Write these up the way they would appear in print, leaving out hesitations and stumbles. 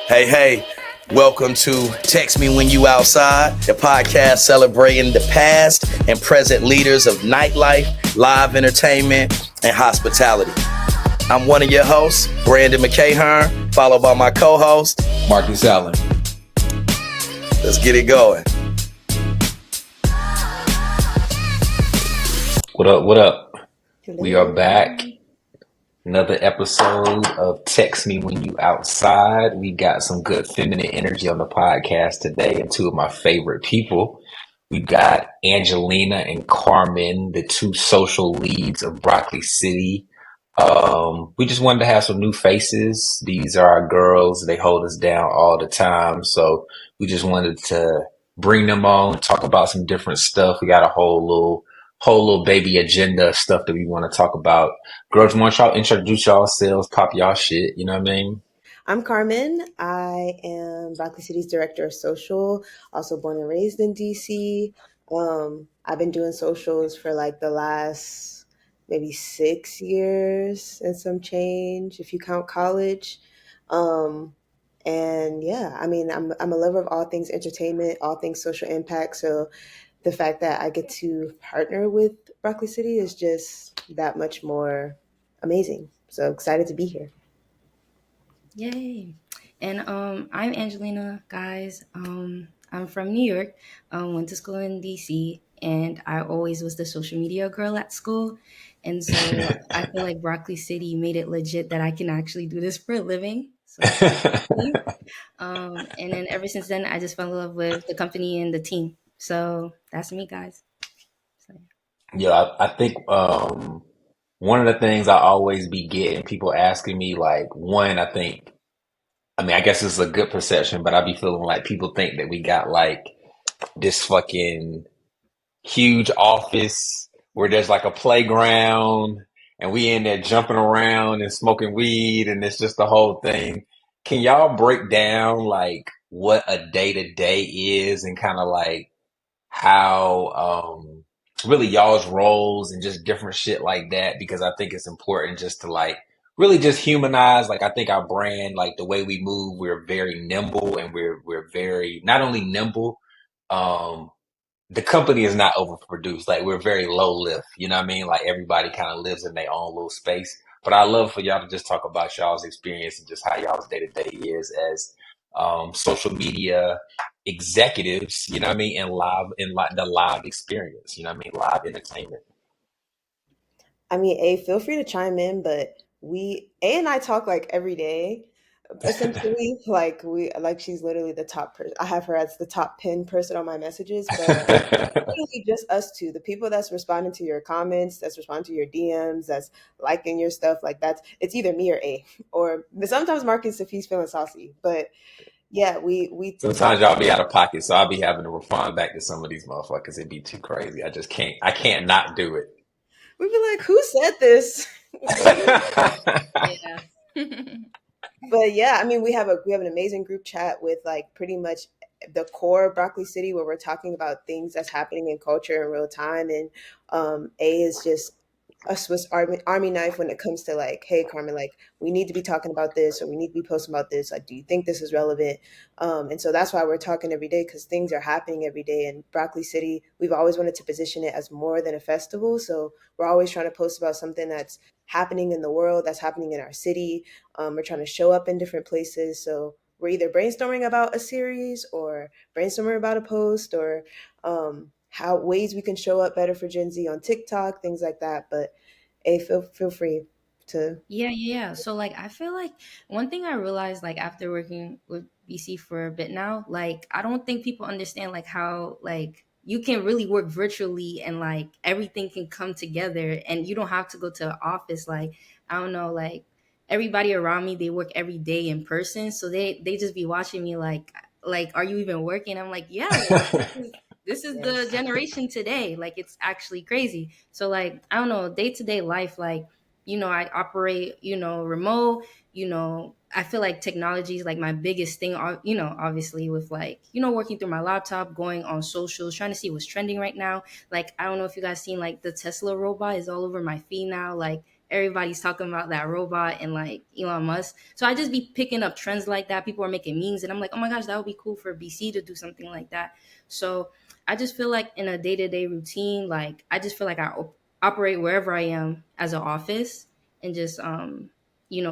Hey, welcome to Text Me When You Outside, the podcast celebrating the past and present leaders of nightlife, live entertainment, and hospitality. I'm one of your hosts, Brandon McEachern, followed by my co-host, Marcus Allen. Let's get it going. What up? What up? Hello. We are back. Another episode of Text Me When You Outside. We got some good feminine energy on the podcast today, and two of my favorite people. We got Angelina and Carmen, the two social leads of Broccoli City. We just wanted to have some new faces. These are our girls. They hold us down all the time. So we just wanted to bring them on, talk about some different stuff. We got a whole little baby agenda of stuff that we want to talk about. Girls, want y'all introduce yourselves, pop y'all shit, you know what I mean? I'm Carmen. I am Broccoli City's Director of Social, also born and raised in DC. I've been doing socials for like the last maybe 6 years and some change, if you count college. Um, and yeah, I mean, I'm a lover of all things entertainment, all things social impact. So the fact that I get to partner with Broccoli City is just that much more amazing. So excited to be here. Yay. And I'm Angelina, guys. I'm from New York, went to school in DC, and I always was the social media girl at school. And so I feel like Broccoli City made it legit that I can actually do this for a living. So and then ever since then, I just fell in love with the company and the team. So that's me, guys. So, Yeah, I think one of the things I always be getting people asking me, like, one, I guess it's a good perception, but I be feeling like people think that we got like this fucking huge office where there's like a playground and we in there jumping around and smoking weed and it's just the whole thing. Can y'all break down like what a day to day is and kind of like how really y'all's roles and just different shit like that? Because I think it's important just to like really just humanize. Like I think our brand, like the way we move, we're very nimble and we're very not only nimble, um the company is not overproduced. Like we're very low lift, you know what I mean? Like everybody kind of lives in their own little space. But I love for y'all to just talk about y'all's experience and just how y'all's day to day is as social media executives, you know what I mean, and the live experience, you know what I mean, live entertainment. I mean, A, feel free to chime in, but A and I talk like every day. Essentially, like she's literally the top person. I have her as the top pin person on my messages, but literally just us two, the people that's responding to your comments, that's responding to your DMs, that's liking your stuff, like it's either me or A. Or sometimes Marcus if he's feeling saucy. But yeah, we talk. Sometimes y'all be out of pocket, so I'll be having to respond back to some of these motherfuckers. It'd be too crazy. I can't not do it. We be like, who said this? yeah. But yeah, I mean, we have an amazing group chat with like pretty much the core of Broccoli City where we're talking about things that's happening in culture in real time. And A is just a Swiss Army knife when it comes to like, hey, Carmen, like we need to be talking about this or we need to be posting about this. Like, do you think this is relevant? And so that's why we're talking every day because things are happening every day. And Broccoli City, we've always wanted to position it as more than a festival. So we're always trying to post about something that's happening in the world, that's happening in our city. We're trying to show up in different places. So we're either brainstorming about a series or brainstorming about a post or how ways we can show up better for Gen Z on TikTok, things like that. But hey, feel free to. Yeah. So like I feel like one thing I realized like after working with BC for a bit now, like I don't think people understand like how like you can really work virtually and like everything can come together and you don't have to go to an office. Like I don't know, like everybody around me they work every day in person. So they just be watching me like are you even working? I'm like, yeah, like this is the Yes. generation today. Like it's actually crazy. So like I don't know, day-to-day life, like I operate, remote, I feel like technology is like my biggest thing, obviously with like, working through my laptop, going on socials, trying to see what's trending right now. Like, I don't know if you guys seen like the Tesla robot is all over my feed now. Like everybody's talking about that robot and like Elon Musk. So I just be picking up trends like that. People are making memes, and I'm like, oh my gosh, that would be cool for BC to do something like that. So I just feel like in a day to day routine, like I just feel like operate wherever I am as an office and just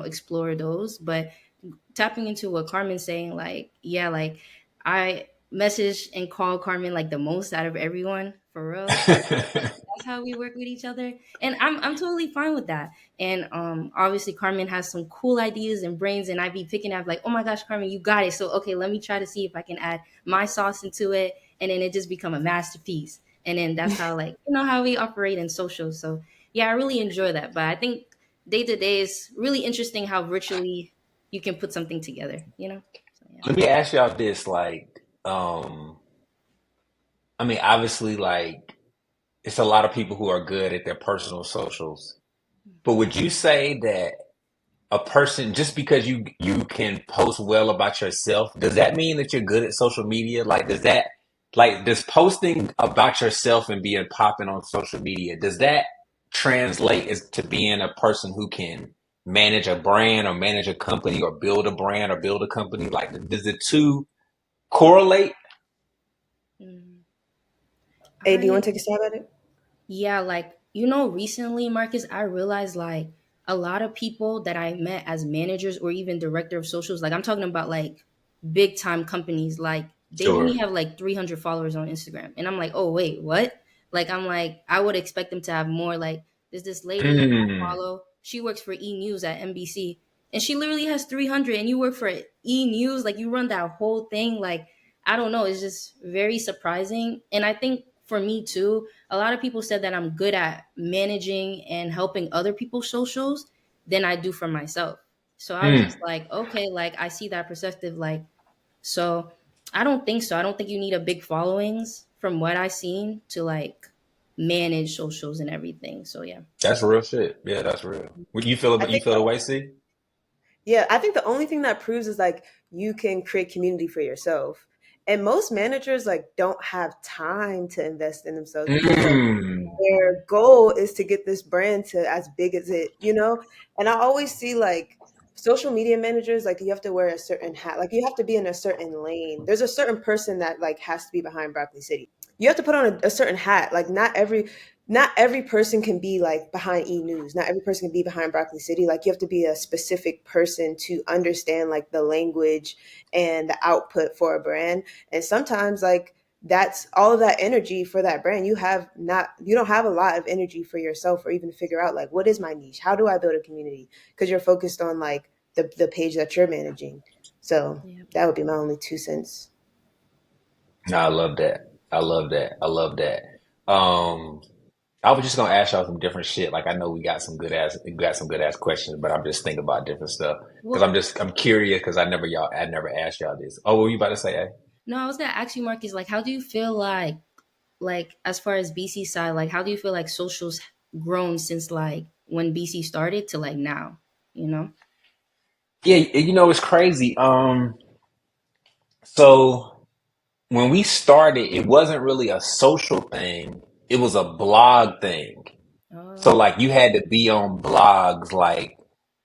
explore those. But tapping into what Carmen's saying, like, yeah, like I message and call Carmen like the most out of everyone for real. That's how we work with each other, and I'm totally fine with that. And obviously Carmen has some cool ideas and brains, and I be picking up like, oh my gosh, Carmen, you got it. So okay, let me try to see if I can add my sauce into it, and then it just become a masterpiece. And then that's how, like, how we operate in social. So yeah, I really enjoy that. But I think day to day is really interesting how virtually you can put something together. So yeah. Let me ask y'all this, like, I mean, obviously, like, it's a lot of people who are good at their personal socials, but would you say that a person, just because you can post well about yourself, does that mean that you're good at social media? Like, does posting about yourself and being popping on social media, does that translate as to being a person who can manage a brand or manage a company or build a brand or build a company? Like, does the two correlate? Mm. Hey, do you want I to take a stab at it? Yeah, like, recently, Marcus, I realized like a lot of people that I met as managers or even director of socials, like I'm talking about like big time companies, like they Sure. only have like 300 followers on Instagram. And I'm like, oh, wait, what? Like, I'm like, I would expect them to have more. Like, there's this lady I Mm, follow. She works for E News at NBC, and she literally has 300, and you work for E News. Like, you run that whole thing. Like, I don't know. It's just very surprising. And I think for me too, a lot of people said that I'm good at managing and helping other people's socials than I do for myself. So I was just mm. like, okay, like I see that perspective. Like, so I don't think so. I don't think you need a big followings from what I've seen to like manage socials and everything. So yeah. That's real shit. Yeah, that's real. What you feel I about, you think feel the way, see? Yeah, I think the only thing that proves is like you can create community for yourself. And most managers like don't have time to invest in themselves because like Mm, their goal is to get this brand to as big as it. And I always see like social media managers like you have to wear a certain hat. Like you have to be in a certain lane. There's a certain person that like has to be behind Broccoli City. You have to put on a certain hat. Like not every person can be like behind E News. Not every person can be behind Broccoli City. Like you have to be a specific person to understand like the language and the output for a brand. And sometimes like that's all of that energy for that brand. You don't have a lot of energy for yourself or even to figure out like what is my niche? How do I build a community? Because you're focused on like the page that you're managing. So Yeah. that would be my only 2 cents. no, I love that. I love that. I love that. Um, I was just gonna ask y'all some different shit. Like I know we got some good ass questions, but I'm just thinking about different stuff because Well, I'm curious because I never asked y'all this. Oh, what were you about to say? Eh? no, I was gonna ask you, Marcus, like how do you feel like as far as BC side, like how do you feel like socials grown since like when BC started to like now, you know? Yeah, it's crazy. So when we started, it wasn't really a social thing. It was a blog thing. So Oh. like you had to be on blogs, like,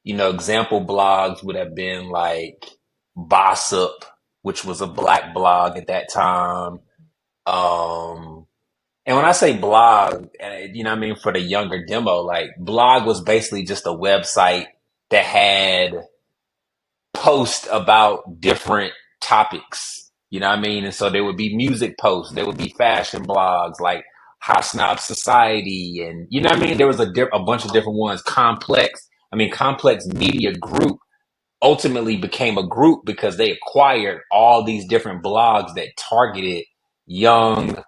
example blogs would have been like Bossip, which was a black blog at that time. Um, and when I say blog, what I mean, for the younger demo, like blog was basically just a website that had posts about different topics. You know what I mean? And so there would be music posts, there would be fashion blogs like Hot Snob Society, and you know what I mean? There was a bunch of different ones. Complex Media Group ultimately became a group because they acquired all these different blogs that targeted young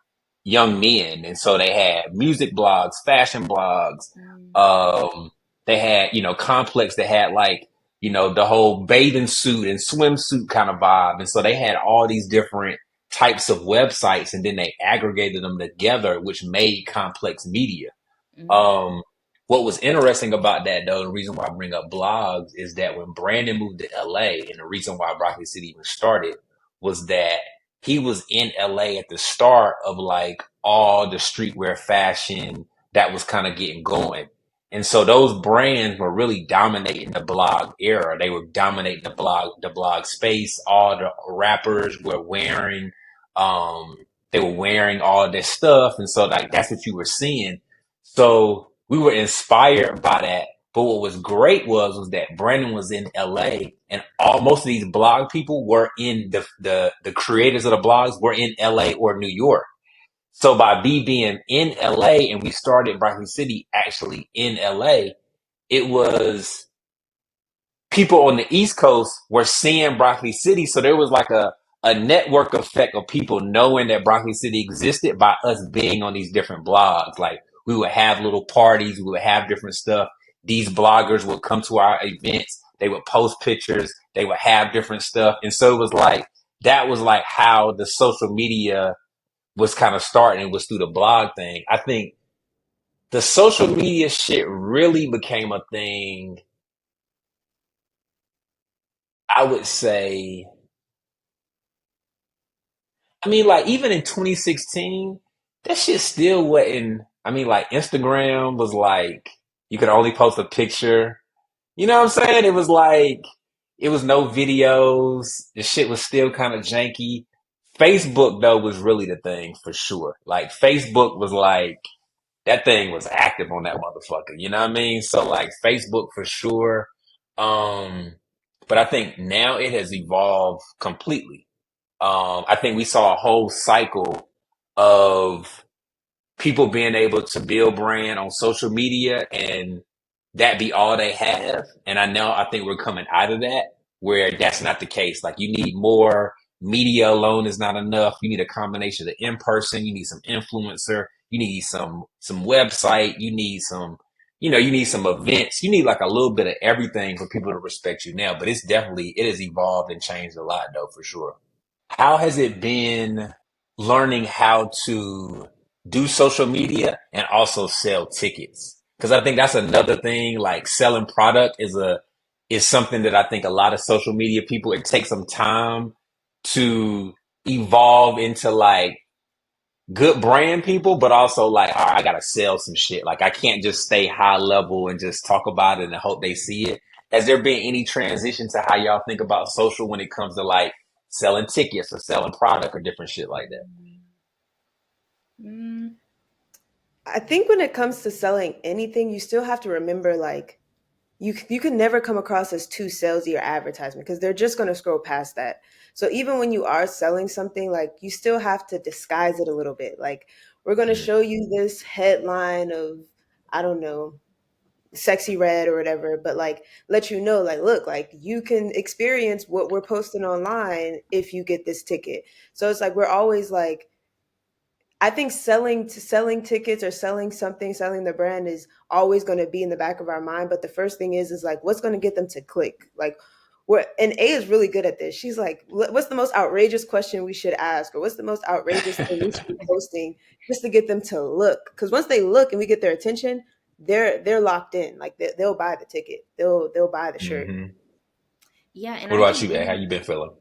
young men. And so they had music blogs, fashion blogs. Mm, Um, they had, Complex that had like, the whole bathing suit and swimsuit kind of vibe. And so they had all these different types of websites and then they aggregated them together, which made Complex Media. mm, Um, what was interesting about that, though, the reason why I bring up blogs is that when Brandon moved to LA, and the reason why Broccoli City even started was that he was in LA at the start of like all the streetwear fashion that was kind of getting going. And so those brands were really dominating the blog era. They were dominating the blog space. All the rappers were wearing, um, they were wearing all this stuff. And so like, that's what you were seeing. So we were inspired by that. But what was great was that Brandon was in LA and most of these blog people were in the creators of the blogs were in LA or New York. So by me being in LA and we started Broccoli City actually in LA, it was people on the East Coast were seeing Broccoli City. So there was like a network effect of people knowing that Broccoli City existed by us being on these different blogs. Like we would have little parties, we would have different stuff. These bloggers would come to our events, they would post pictures, they would have different stuff. And so it was like, that was like how the social media was kind of starting, was through the blog thing. I think the social media shit really became a thing, I would say. I mean, like, even in 2016, that shit still wasn't. I mean, like, Instagram was like, you could only post a picture. You know what I'm saying? It was like, it was no videos. The shit was still kind of janky. Facebook, though, was really the thing for sure. Like, Facebook was like, that thing was active on that motherfucker. You know what I mean? So like Facebook for sure. Um, but I think now it has evolved completely. I think we saw a whole cycle of people being able to build brand on social media and that be all they have. And I think we're coming out of that where that's not the case. Like you need more. Media alone is not enough. You need a combination of in person. You need some influencer. You need some website. You need some, you need some events. You need like a little bit of everything for people to respect you now. But it has evolved and changed a lot though, for sure. How has it been learning how to do social media and also sell tickets? Because I think that's another thing. Like selling product is something that I think a lot of social media people, it takes some time to evolve into like good brand people, but also like, all right, I gotta sell some shit. Like I can't just stay high level and just talk about it and hope they see it. Has there been any transition to how y'all think about social when it comes to like selling tickets or selling product or different shit like that? Mm, I think when it comes to selling anything, you still have to remember like you can never come across as too salesy or advertisement because they're just going to scroll past that. So even when you are selling something, like you still have to disguise it a little bit. Like we're going to Mm, show you this headline of, I don't know, sexy red or whatever, but like let you know, like, look, like you can experience what we're posting online if you get this ticket. So it's like we're always like, I think selling tickets or selling something, selling the brand is always going to be in the back of our mind. But the first thing is like, what's going to get them to click? Like, what? And A is really good at this. She's like, what's the most outrageous question we should ask, or what's the most outrageous thing we should be posting just to get them to look? Because once they look and we get their attention, they're locked in. Like they'll buy the ticket, they'll buy the shirt. hmm yeah, and What I about just you, A? How be you been feeling?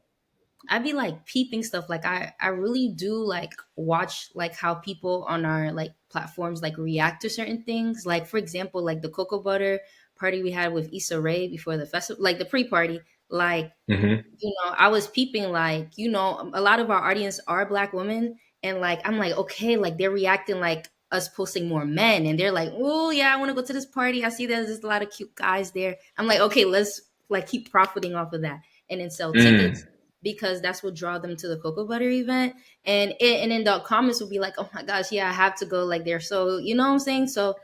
I be like peeping stuff. Like I really do like watch like how people on our like platforms like react to certain things. Like for example, like the cocoa butter party we had with Issa Rae before the festival, like the pre-party. Like Hmm I was peeping like, a lot of our audience are Black women. And like, I'm like, okay, like they're reacting like us posting more men. And they're like, oh, yeah, I want to go to this party. I see there's a lot of cute guys there. I'm like, okay, let's like keep profiting off of that and then sell tickets Mm, because that's what draw them to the cocoa butter event. And then the comments will be like, oh my gosh, yeah, I have to go. Like they're so, you know what I'm saying? So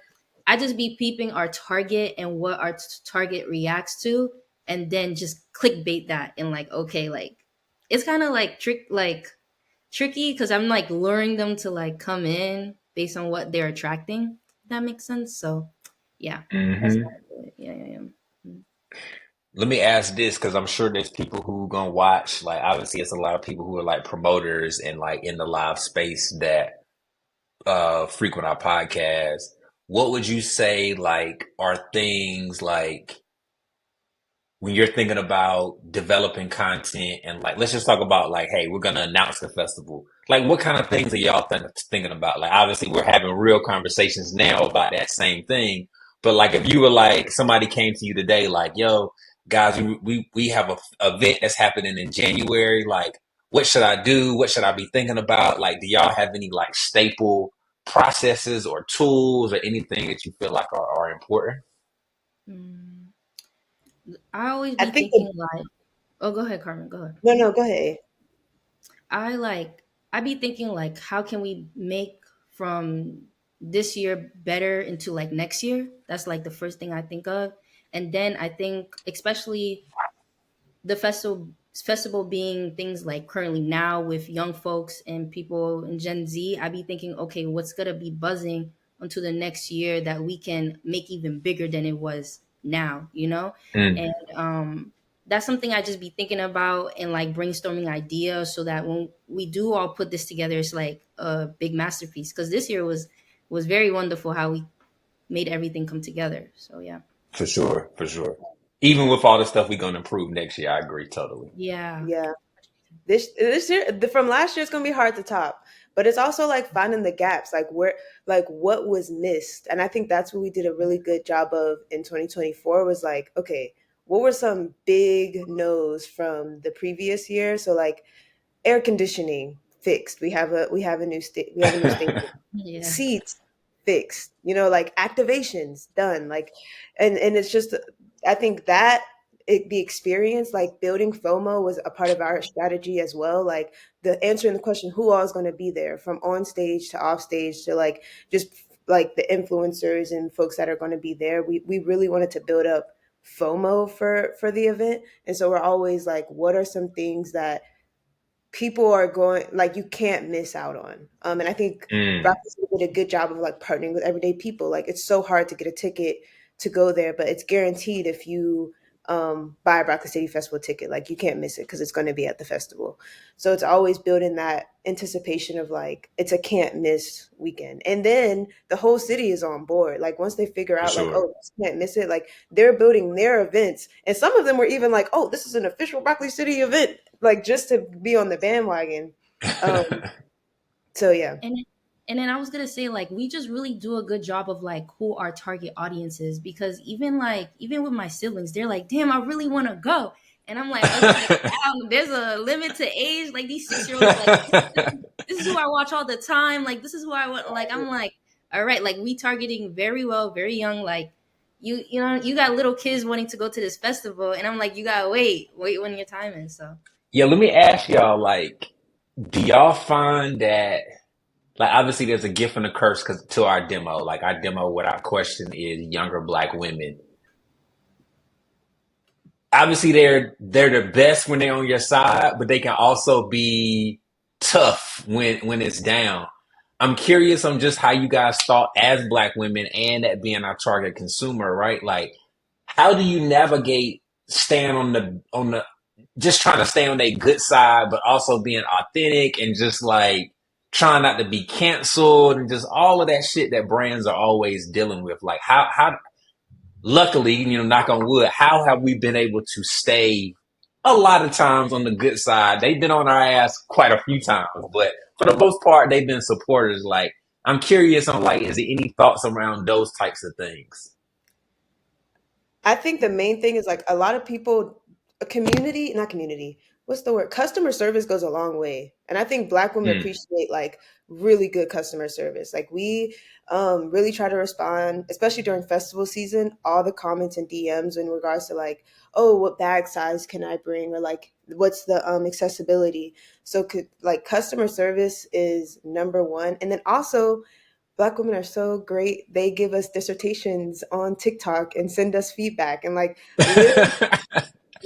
I just be peeping our target and what our target reacts to and then just clickbait that and like okay like it's kind of like tricky because I'm like luring them to like come in based on what they're attracting, if that makes sense. So yeah, that's how hmm I do it. Yeah. Mm. Let me ask this because I'm sure there's people who gonna watch. Like, obviously, it's a lot of people who are like promoters and like in the live space that frequent our podcast. What would you say like are things like when you're thinking about developing content and like let's just talk about like, hey, we're gonna announce the festival. Like, what kind of things are y'all thinking about? Like, obviously, we're having real conversations now about that same thing. But like if you were like somebody came to you today, like, yo, guys, we have a event that's happening in January. Like, what should I do? What should I be thinking about? Like, do y'all have any like staple processes or tools or anything that you feel like are important? Mm, I always I be think thinking like, oh, go ahead, Carmen. Go ahead. no, go ahead. I be thinking like, how can we make from this year better into like next year? That's like the first thing I think of. And then I think especially the festival being things like currently now with young folks and people in Gen Z, I be thinking, okay, what's gonna be buzzing onto the next year that we can make even bigger than it was now, you know? Mm, And that's something I just be thinking about and like brainstorming ideas so that when we do all put this together, it's like a big masterpiece. Because this year was very wonderful how we made everything come together. So yeah. for sure, for sure. Even with all the stuff we're gonna improve next year, I agree totally. Yeah. Yeah. This year from last year, it's gonna be hard to top, but it's also like finding the gaps, like where, like what was missed. And I think that's what we did a really good job of in 2024 was like, okay, what were some big no's from the previous year? So like air conditioning fixed. We have a new state. We have a new station. Yeah. Seats fixed. Like activations done. Like, and it's just, I think that the experience, like building FOMO, was a part of our strategy as well. Like the answering the question, who all is going to be there, from on stage to off stage to like just like the influencers and folks that are going to be there. We really wanted to build up FOMO for the event, and so we're always like, what are some things that people are going, like, you can't miss out on. And I think Mm, Rocky did a good job of like partnering with everyday people. Like it's so hard to get a ticket to go there, but it's guaranteed if you buy a Broccoli City Festival ticket, like you can't miss it because it's going to be at the festival. So it's always building that anticipation of like it's a can't miss weekend, and then the whole city is on board. Like once they figure for out like, sure. oh, can't miss it, like they're building their events, and some of them were even like, oh, this is an official Broccoli City event, like just to be on the bandwagon. Um, so yeah, And and then I was gonna say like we just really do a good job of like who our target audience is because even with my siblings, they're like, damn, I really want to go, and I'm like, okay, there's a limit to age. Like these 6 year olds, like this is who I watch all the time. Like this is who I want. Like I'm like, all right, like we targeting very well, very young. Like you know you got little kids wanting to go to this festival, and I'm like, you gotta wait when your time is. So Yeah, let me ask y'all, like, do y'all find that, like, obviously there's a gift and a curse to our demo. Like, our demo, without question, is younger Black women. Obviously, they're the best when they're on your side, but they can also be tough when it's down. I'm curious on just how you guys thought as Black women and that being our target consumer, right? Like, how do you navigate staying on the just trying to stay on their good side, but also being authentic and just like trying not to be canceled and just all of that shit that brands are always dealing with. Like how luckily, knock on wood, how have we been able to stay a lot of times on the good side? They've been on our ass quite a few times, but for the most part, they've been supporters. Like, I'm curious on like, is there any thoughts around those types of things? I think the main thing is like a lot of people, a community, not community, what's the word? Customer service goes a long way. And I think Black women Mm, appreciate like really good customer service. Like we really try to respond, especially during festival season, all the comments and DMs in regards to like, oh, what bag size can I bring? Or like, what's the accessibility? So like customer service is number one. And then also, Black women are so great. They give us dissertations on TikTok and send us feedback. And like literally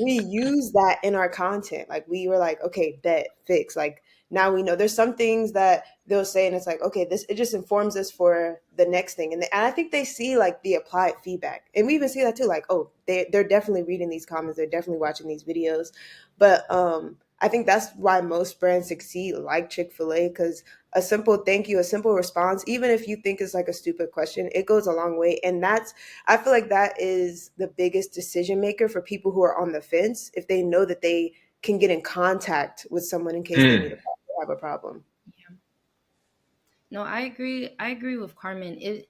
we use that in our content. Like we were like, okay, bet, fix. Like now we know there's some things that they'll say, and it's like, okay, this, it just informs us for the next thing. And I think they see like the applied feedback, and we even see that too. Like, oh, they're definitely reading these comments, they're definitely watching these videos. But I think that's why most brands succeed, like Chick-fil-A, because a simple thank you, a simple response, even if you think it's like a stupid question, it goes a long way. And that's, I feel like that is the biggest decision maker for people who are on the fence, if they know that they can get in contact with someone in case they need mm. a have a problem. No, I agree. I agree with Carmen. It,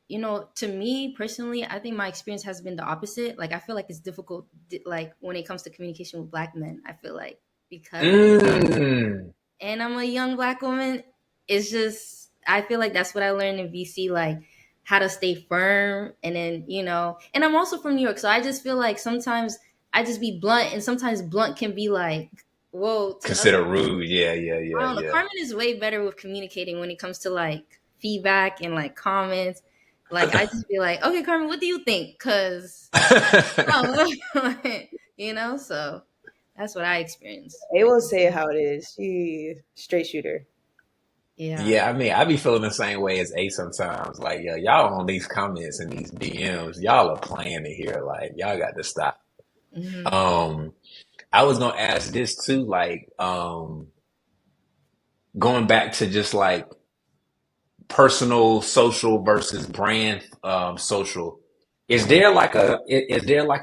to me personally, I think my experience has been the opposite. Like, I feel like it's difficult, like when it comes to communication with Black men. I feel like because I'm Black Mm. and I'm a young Black woman, it's just I feel like that's what I learned in VC, like how to stay firm, and then and I'm also from New York, so I just feel like sometimes I just be blunt, and sometimes blunt can be like whoa to other. Consider rude. Yeah, yeah, I yeah, don't know. yeah. Carmen is way better with communicating when it comes to like feedback and like comments. Like I just be like, okay, Carmen, what do you think? Cause oh, so that's what I experienced. They will say it how it is. She straight shooter. Yeah. Yeah, I mean, I be feeling the same way as A sometimes. Like, yeah, y'all on these comments and these DMs, y'all are playing it here. Like, y'all got to stop. Hmm. Um, I was gonna ask this too, like, going back to just like personal social versus brand social. Is there like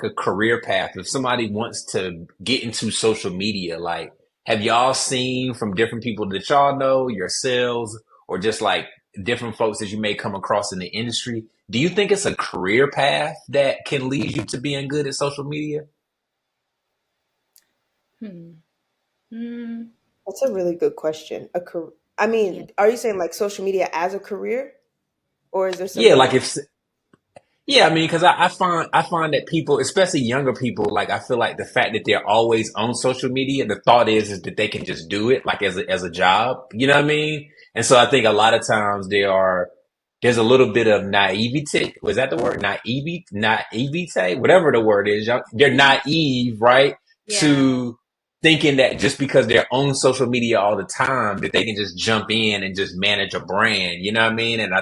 a career path if somebody wants to get into social media? Like, have y'all seen from different people that y'all know, yourselves, or just like different folks that you may come across in the industry? Do you think it's a career path that can lead you to being good at social media? Hmm. Hmm. That's a really good question. I Yeah. mean, are you saying like social media as a career, or is there Yeah, something like else? if Yeah, I mean, because I find that people, especially younger people, like I feel like the fact that they're always on social media, the thought is that they can just do it like as a job. You know what I mean? And so I think a lot of times there's a little bit of naivety. Was that the word? Naivete, whatever the word is. They're naive, right? Yeah. To thinking that just because they're on social media all the time, that they can just jump in and just manage a brand. You know what I mean? And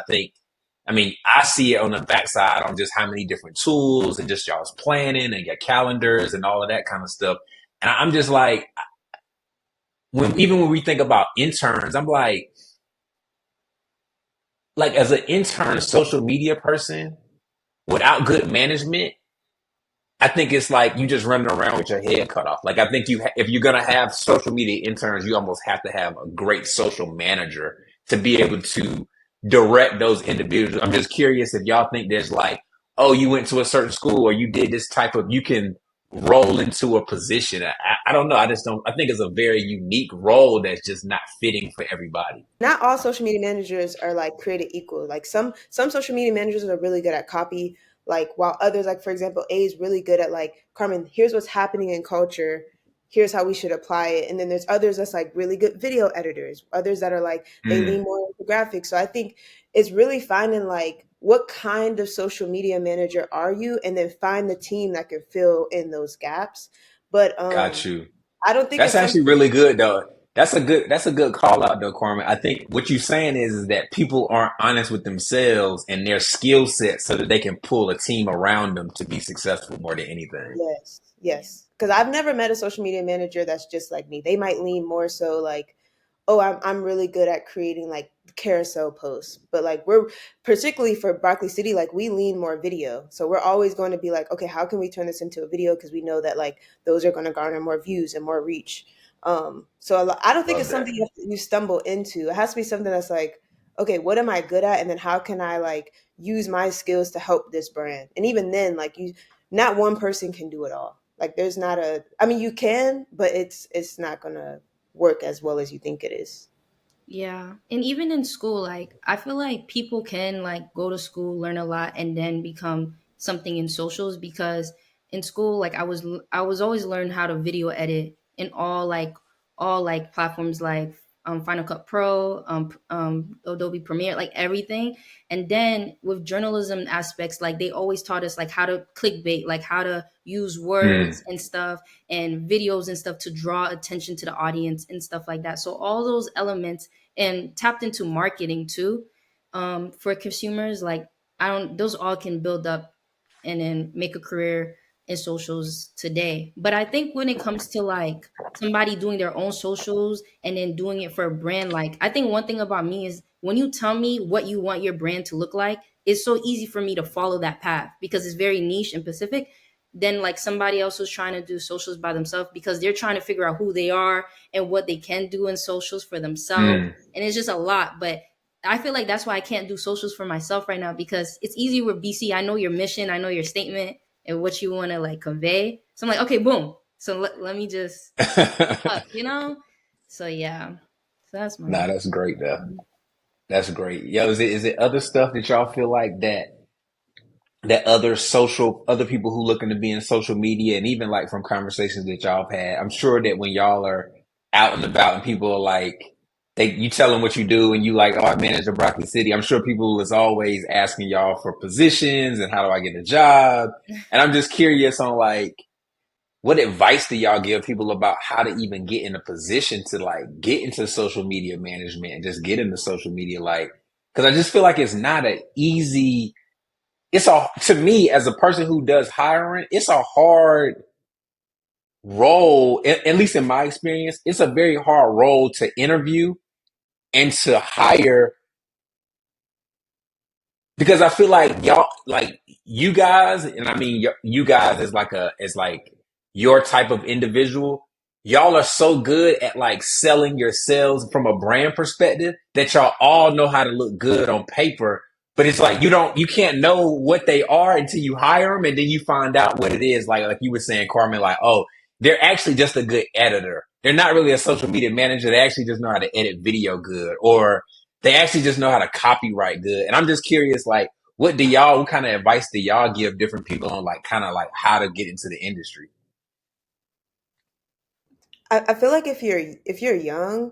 I mean, I see it on the backside on just how many different tools and just y'all's planning and your calendars and all of that kind of stuff. And I'm just like, even when we think about interns, I'm like as an intern social media person without good management, I think it's like you just running around with your head cut off. Like I think if you're gonna have social media interns, you almost have to have a great social manager to be able to direct those individuals. I'm just curious if y'all think there's like, oh, you went to a certain school or you did this type of, you can roll into a position. I don't know. I just don't. I think it's a very unique role that's just not fitting for everybody. Not all social media managers are like created equal. Like some social media managers are really good at copy, like while others, like for example, A is really good at like, Carmen, here's what's happening in culture, here's how we should apply it. And then there's others that's like really good video editors, others that are like they lean Mm, more into graphics. So I think it's really finding like what kind of social media manager are you, and then find the team that can fill in those gaps. But got you. I don't think That's it's actually something. really good though. That's a good call out though, Carmen. I think what you're saying is that people aren't honest with themselves and their skill set so that they can pull a team around them to be successful more than anything. Yes, Yeah. yes. Because I've never met a social media manager that's just like me. They might lean more so like, oh, I'm really good at creating like carousel posts, but like we're particularly for Berkeley City, like we lean more video. So we're always going to be like, okay, how can we turn this into a video? Because we know that like those are going to garner more views and more reach. I don't think it's Love something that. you stumble into. It has to be something that's like, okay, what am I good at, and then how can I like use my skills to help this brand? And even then, like you not one person can do it all. Like there's not a I mean you can, but it's not gonna work as well as you think it is. Yeah. And even in school, like I feel like people can like go to school, learn a lot, and then become something in socials because in school, like I was always learn how to video edit in all like platforms like Final Cut Pro, Adobe Premiere, like everything. And then with journalism aspects, like they always taught us like how to clickbait, like how to use Mm, words and stuff and videos and stuff to draw attention to the audience and stuff like that. So all those elements and tapped into marketing too, for consumers. Like I don't, those all can build up and then make a career in socials today. But I think when it comes to like somebody doing their own socials and then doing it for a brand, like I think one thing about me is when you tell me what you want your brand to look like, it's so easy for me to follow that path because it's very niche and specific. Then like somebody else who's trying to do socials by themselves because they're trying to figure out who they are and what they can do in socials for themselves, mm. and it's just a lot. But I feel like that's why I can't do socials for myself right now, because it's easy with BC. I know your mission, I know your statement and what you want to like convey. So I'm like, okay, boom. So let me just up, you know? So yeah. So that's Nah, mine. that's great though. That's great. Yo, is it other stuff that y'all feel like that other people who looking to be in social media, and even like from conversations that y'all have had, I'm sure that when y'all are out and about and people are like, you tell them what you do and you like, oh, I manage a Broccoli City. I'm sure people is always asking y'all for positions and how do I get a job? And I'm just curious on like, what advice do y'all give people about how to even get in a position to like get into social media management and just get into social media? Like, cause I just feel like it's not an easy, to me as a person who does hiring, it's a hard role, at least in my experience, it's a very hard role to interview and to hire, because I feel like y'all, like you guys, and I mean you guys as like your type of individual, y'all are so good at like selling yourselves from a brand perspective that y'all all know how to look good on paper. But it's like you can't know what they are until you hire them, and then you find out what it is. Like you were saying, Carmen, like, oh, they're actually just a good editor. They're not really a social media manager. They actually just know how to edit video good, or they actually just know how to copyright good. And I'm just curious, like, what kind of advice do y'all give different people on like kind of like how to get into the industry? I feel like if you're young,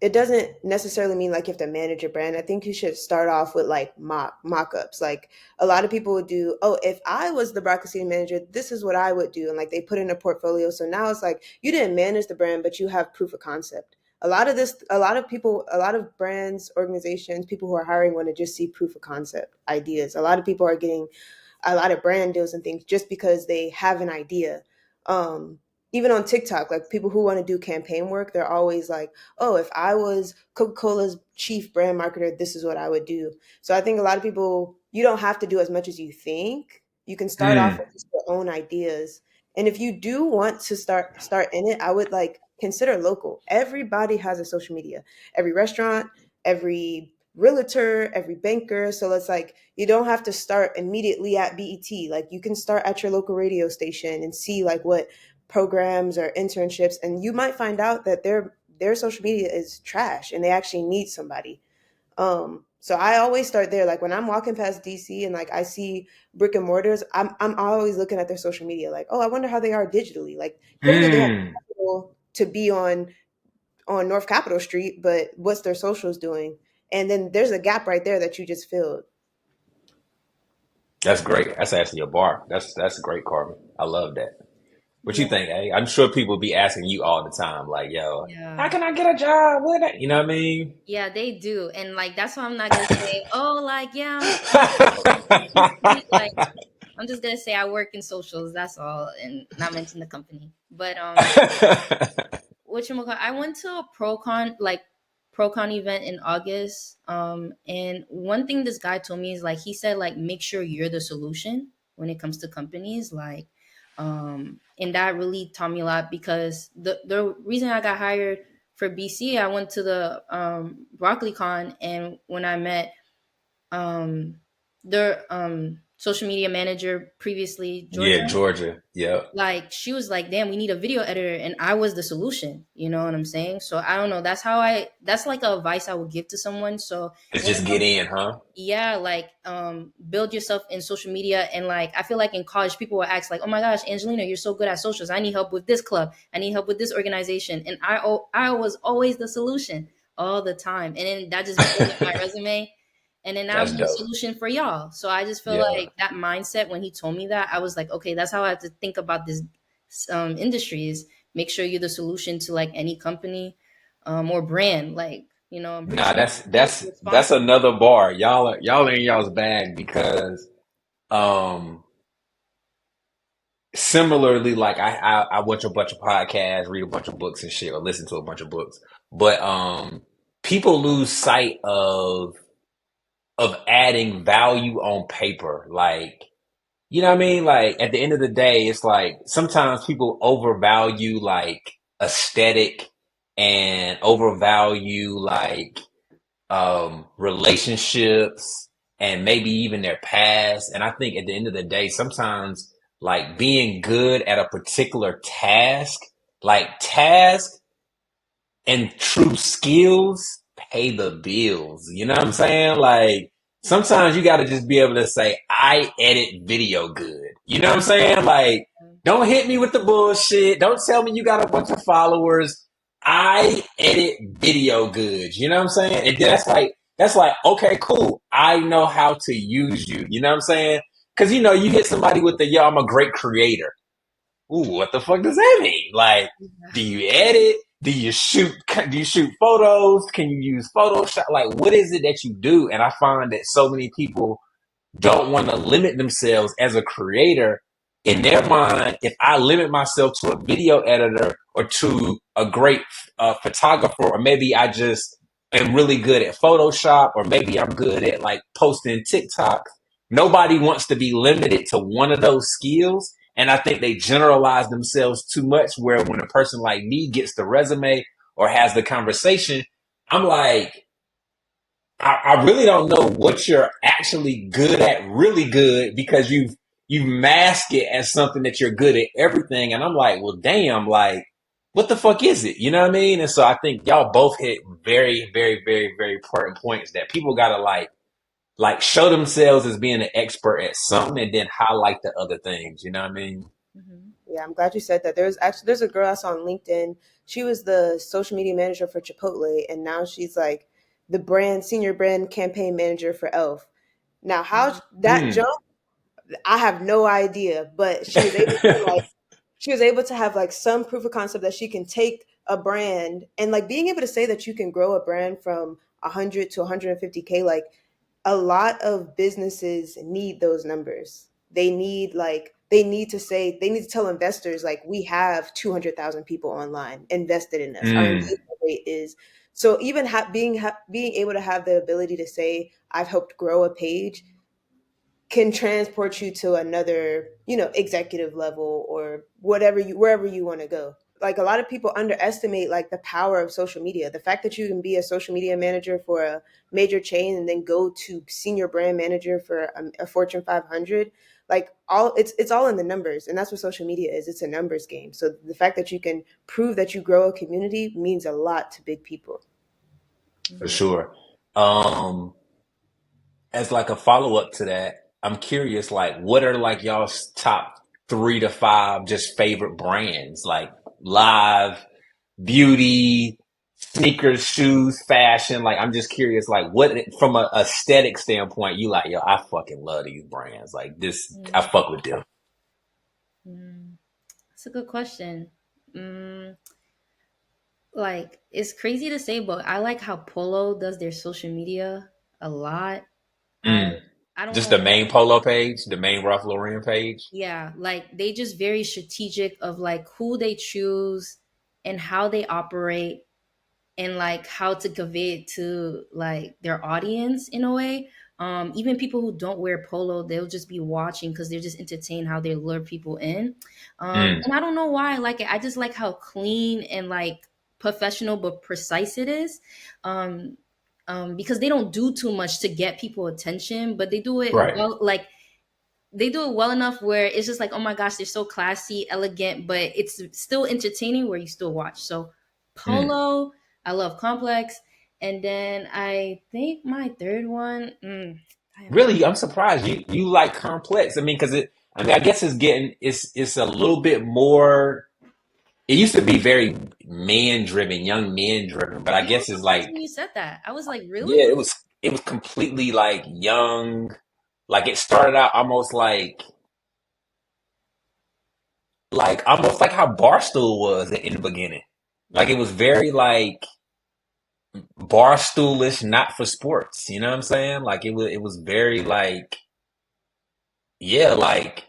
it doesn't necessarily mean like you have to manage your brand. I think you should start off with like mock-ups. Like a lot of people would do, oh, if I was the Broccoli City manager, this is what I would do. And like they put in a portfolio. So now it's like you didn't manage the brand, but you have proof of concept. A lot of people, a lot of brands, organizations, people who are hiring want to just see proof of concept ideas. A lot of people are getting a lot of brand deals and things just because they have an idea. Um, Even on TikTok, like people who want to do campaign work, they're always like, "Oh, if I was Coca-Cola's chief brand marketer, this is what I would do." So I think a lot of people, you don't have to do as much as you think. You can start off Mm. with just your own ideas. And if you do want to start in it, I would like consider local. Everybody has a social media. Every restaurant, every realtor, every banker. So it's like you don't have to start immediately at BET. Like you can start at your local radio station and see like what programs or internships, and you might find out that their social media is trash and they actually need somebody. So I always start there. Like when I'm walking past DC and like I see brick and mortars, I'm always looking at their social media like, oh, I wonder how they are digitally. Like clearly they have Mm. capital to be on North Capitol Street, but what's their socials doing? And then there's a gap right there that you just filled. That's great. That's actually a bar. That's great, Carmen. I love that. What you Yeah. think, eh? I'm sure people be asking you all the time, like, yo, how Yeah. can I get a job? You know what I mean? Yeah, they do. And like that's why I'm not gonna say, oh, like, yeah, I'm BC, like I'm just gonna say I work in socials, that's all, and not mention the company. But I went to a ProCon event in August. And one thing this guy told me is like he said like make sure you're the solution when it comes to companies. Like and that really taught me a lot, because the reason I got hired for BC, I went to the BroccoliCon, and when I met their social media manager previously, Georgia, Yeah, Georgia. Yep. like she was like, damn, we need a video editor, and I was the solution, you know what I'm saying? So I don't know, that's like a advice I would give to someone. So It's when it just get comes, in, huh? yeah, like build yourself in social media. And like I feel like in college people will ask like, oh my gosh, Angelina, you're so good at socials, I need help with this club, I need help with this organization, and I was always the solution all the time, and then that just built up my resume, and then I'm That's the dope. solution for y'all. So I just feel Yeah. like that mindset, when he told me that, I was like, okay, that's how I have to think about this industry, is make sure you're the solution to like any company or brand. Like, I'm pretty Nah, sure that's you have to that's be that's responsible. another bar. Y'all are in y'all's bag because um similarly, like I watch a bunch of podcasts, read a bunch of books and shit, or listen to a bunch of books. But people lose sight of adding value on paper. Like, you know what I mean? Like at the end of the day, it's like sometimes people overvalue like aesthetic and overvalue like relationships, and maybe even their past. And I think at the end of the day, sometimes like being good at a particular task and true skills pay the bills. You know what I'm saying? Like sometimes you got to just be able to say, I edit video good. You know what I'm saying? Like, don't hit me with the bullshit. Don't tell me you got a bunch of followers. I edit video good. You know what I'm saying? And that's like, okay, cool. I know how to use you. You know what I'm saying? Cause you hit somebody with the, yo, I'm a great creator. Ooh, what the fuck does that mean? Like, do you edit? Do you shoot photos? Can you use Photoshop? Like, what is it that you do? And I find that so many people don't want to limit themselves as a creator. In their mind, if I limit myself to a video editor or to a great photographer, or maybe I just am really good at Photoshop, or maybe I'm good at like posting TikTok, nobody wants to be limited to one of those skills. And I think they generalize themselves too much, where when a person like me gets the resume or has the conversation, I'm like, I really don't know what you're actually good at, really good, because you mask it as something that you're good at everything. And I'm like, well, damn, like, what the fuck is it? You know what I mean? And so I think y'all both hit very, very, very, very important points that people gotta like show themselves as being an expert at something and then highlight the other things. You know what I mean? Mm-hmm. Yeah, I'm glad you said that. There's a girl I saw on LinkedIn. She was the social media manager for Chipotle, and now she's like the senior brand campaign manager for Elf. Now, how that Mm. jump, I have no idea, but she was able to have like some proof of concept that she can take a brand and like being able to say that you can grow a brand from 100 to 150K. Like a lot of businesses need those numbers. They need to tell investors like we have 200,000 people online invested in us. Our Mm. engagement rate is so even being able to have the ability to say I've helped grow a page can transport you to another, executive level or wherever you want to go. Like a lot of people underestimate like the power of social media. The fact that you can be a social media manager for a major chain and then go to senior brand manager for a Fortune 500, like it's all in the numbers, and that's what social media is. It's a numbers game. So the fact that you can prove that you grow a community means a lot to big people. For Mhm. sure. Um, as like a follow up to that, I'm curious, like, what are like y'all's top 3 to 5 just favorite brands, like live, beauty, sneakers, shoes, fashion? Like, I'm just curious, like, what from a aesthetic standpoint, you like, yo, I fucking love these brands. Like, this, I Mm, fuck with them. mm. That's a good question. Mm, like it's crazy to say, but I like how Polo does their social media a lot. I Mm. I don't Just know the why. main polo page, the main Ralph Lauren page. Yeah, like they just very strategic of like who they choose and how they operate and like how to convey it to like their audience in a way. Even people who don't wear polo, they'll just be watching because they're just entertained how they lure people in. Mm. And I don't know why I like it. I just like how clean and like professional but precise it is. Um, because they don't do too much to get people attention, but they do it Right. well. Like they do it well enough where it's just like, oh my gosh, they're so classy, elegant, but it's still entertaining where you still watch. So Mm. Polo, I love Complex, and then I think my third one, damn, Really, I'm surprised you like complex. I mean, because I mean, I guess it's a little bit more. It used to be very man driven, young men driven, but I yeah, I was guess it's surprised like, when you said that. I was like, really? yeah, it was completely like young. Like it started out almost like almost like how Barstool was in the beginning. Like it was very like Barstoolish, not for sports. You know what I'm saying? Like it was very like, yeah, like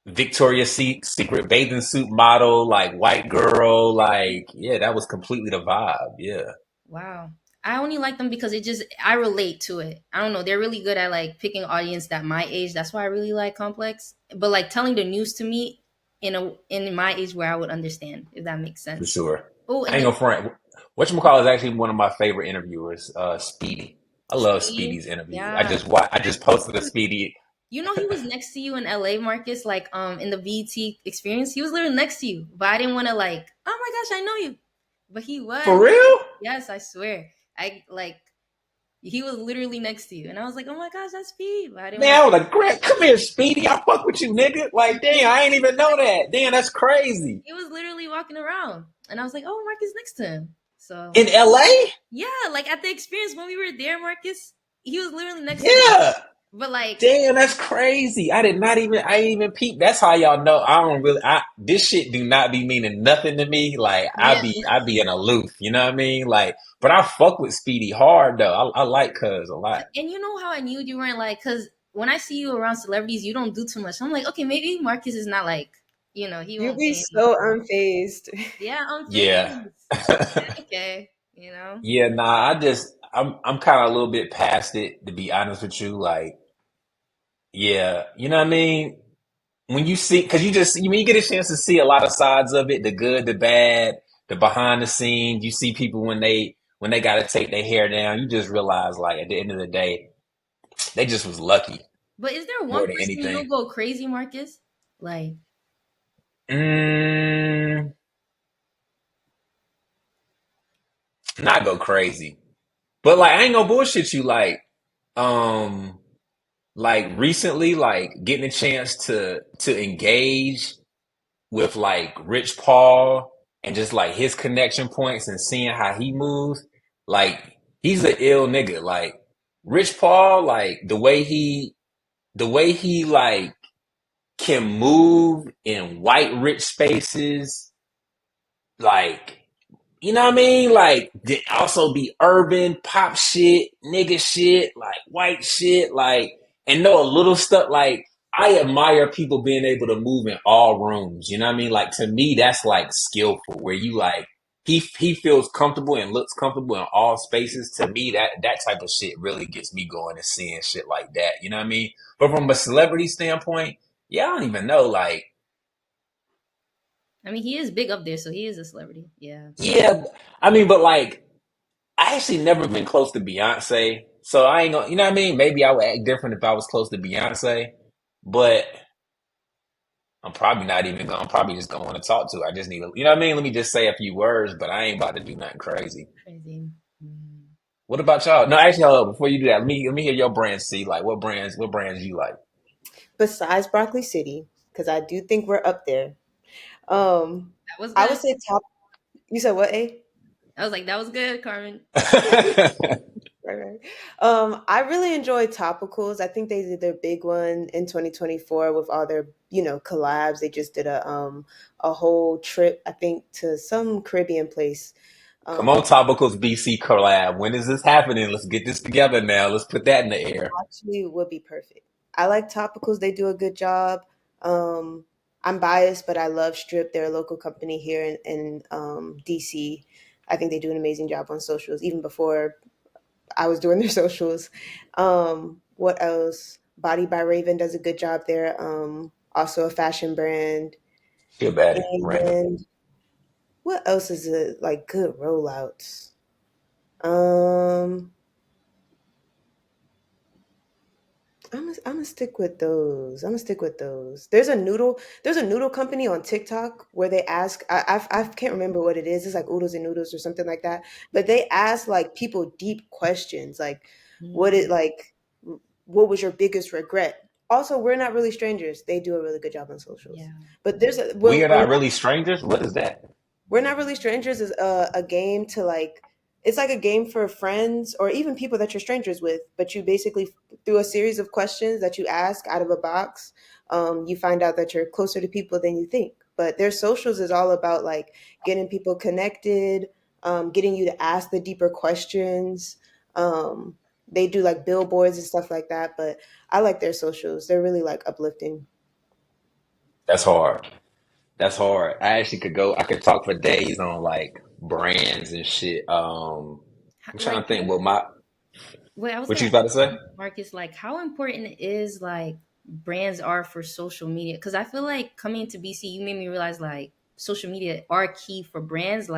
Victoria's Secret bathing suit model, like white girl, like yeah, that was completely the vibe. Yeah, Wow. I only like them because I relate to it. I don't know. They're really good at like picking audience that my age. That's why I really like Complex. But like telling the news to me in my age where I would understand, if that makes for sense. sure. Oh, I and ain't then gonna front. Whatchamacallit is actually one of my favorite interviewers, Speedy. I love Speedy, Speedy's interview. yeah. I just posted a Speedy. You know he was next to you in LA, Marcus, like in the VT experience. He was literally next to you. But I didn't want to like, oh my gosh, I know you. But he For was. real? Yes, I swear. I like he was literally next to you. And I was like, oh my gosh, that's Pete. But I didn't Man, want I was like, Grant, come here, Speedy. I fuck with you, nigga. Like, damn, I ain't even know that. Damn, that's crazy. he was literally walking around. And I was like, oh, Marcus next to him. So In LA? yeah, like at the experience when we were there, Marcus, he was literally next to you. Yeah. But like, Damn, that's crazy. I didn't even peep. That's how y'all know this shit do not be meaning nothing to me. Like, yeah. I be an aloof, you know what I mean? Like, but I fuck with Speedy hard though. I like Cuz a lot. And you know how I knew you weren't like, because when I see you around celebrities, you don't do too much. I'm like, okay, maybe Marcus is not like, he You won't be say anything. so unfazed. Yeah, I'm Yeah. phased. Okay, Yeah, nah, I'm kind of a little bit past it, to be honest with you. Like, yeah, you know what I mean? When you see, because when you get a chance to see a lot of sides of it, the good, the bad, the behind the scenes, you see people when they got to take their hair down, you just realize, like, at the end of the day, they just was lucky But is there one more than person you'll anything. go crazy, Marcus? Like, Mm, not go crazy, but like, I ain't gonna bullshit you. Um, like recently, like getting a chance to engage with like Rich Paul and just like his connection points and seeing how he moves, like he's an ill nigga. Like Rich Paul, like the way he like can move in white rich spaces, like you know what I mean? Like, also be urban, pop shit, nigga shit, like white shit, like, and know a little stuff. Like, I admire people being able to move in all rooms. You know what I mean? Like, to me, that's like skillful, where you like, he feels comfortable and looks comfortable in all spaces. To me, that type of shit really gets me going and seeing shit like that. You know what I mean? But from a celebrity standpoint, yeah, I don't even know. Like, I mean, he is big up there, so he is a celebrity. Yeah. yeah, I mean, but like, I actually never been close to Beyonce, so I ain't gonna, you know what I mean? Maybe I would act different if I was close to Beyonce, but I'm probably just gonna want to talk to her. I just need to, you know what I mean? Let me just say a few words, but I ain't about to do nothing crazy. Crazy. Mm. What about y'all? No, actually, hold up, before you do that, let me hear your brands. See, like what brands you like? Besides Broccoli City, because I do think we're up there. Um, That was I good. would say top. You said what, A? I was like, that was good, Carmen. Right, right. I really enjoy Topicals. I think they did their big one in 2024 with all their, collabs. They just did a whole trip, I think, to some Caribbean place. Come on, Um, Topicals BC collab. When is this happening? Let's get this together now. Let's put that in the air. Actually would be perfect. I like Topicals. They do a good job. Um, I'm biased, but I love Strip. They're a local company here in DC. I think they do an amazing job on socials, even before I was doing their socials. What else? Body by Raven does a good job there. Also a fashion brand. Feel bad, random. And what else is it like good rollouts? Um, I'm gonna stick with those. I'm gonna stick with those. There's a noodle company on TikTok where they ask. I can't remember what it is. It's like oodles and noodles or something like that. But they ask like people deep questions, like what Mm, it like. What was your biggest regret? Also, we're not really strangers. They do a really good job on socials. yeah. But there's a We are we're not really strangers. What is that? we're not really strangers is a game to like it's like a game for friends or even people that you're strangers with, but you basically through a series of questions that you ask out of a box, you find out that you're closer to people than you think. But their socials is all about like getting people connected, getting you to ask the deeper questions. um, they do like billboards and stuff like that, but I like their socials. They're really like uplifting. That's hard. That's hard. I could talk for days on like brands and shit. I'm trying Like, to think wait, I was what gonna you about to say? ask Marcus, like, how important is like brands are for social media? Because I feel like coming to BC, you made me realize like social media are key for brands.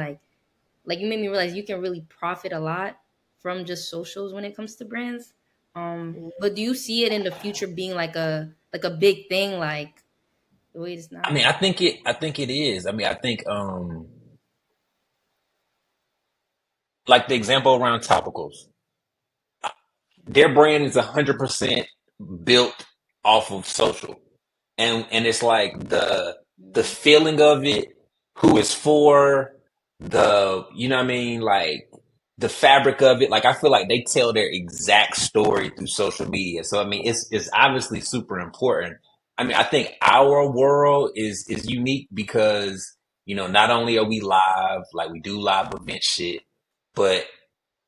Like you made me realize you can really profit a lot from just socials when it comes to brands. But do you see it in the future being like a big thing, like the way it is I mean, now? I think it is. I mean, I think like the example around topicals. Their brand is 100% built off of social. And it's like the Mhm. feeling of it, who it's for, the you know what I mean, like the fabric of it. Like I feel like they tell their exact story through social media. So I mean it's obviously super important. I mean, I think our world is unique because, not only are we live, like we do live event shit, but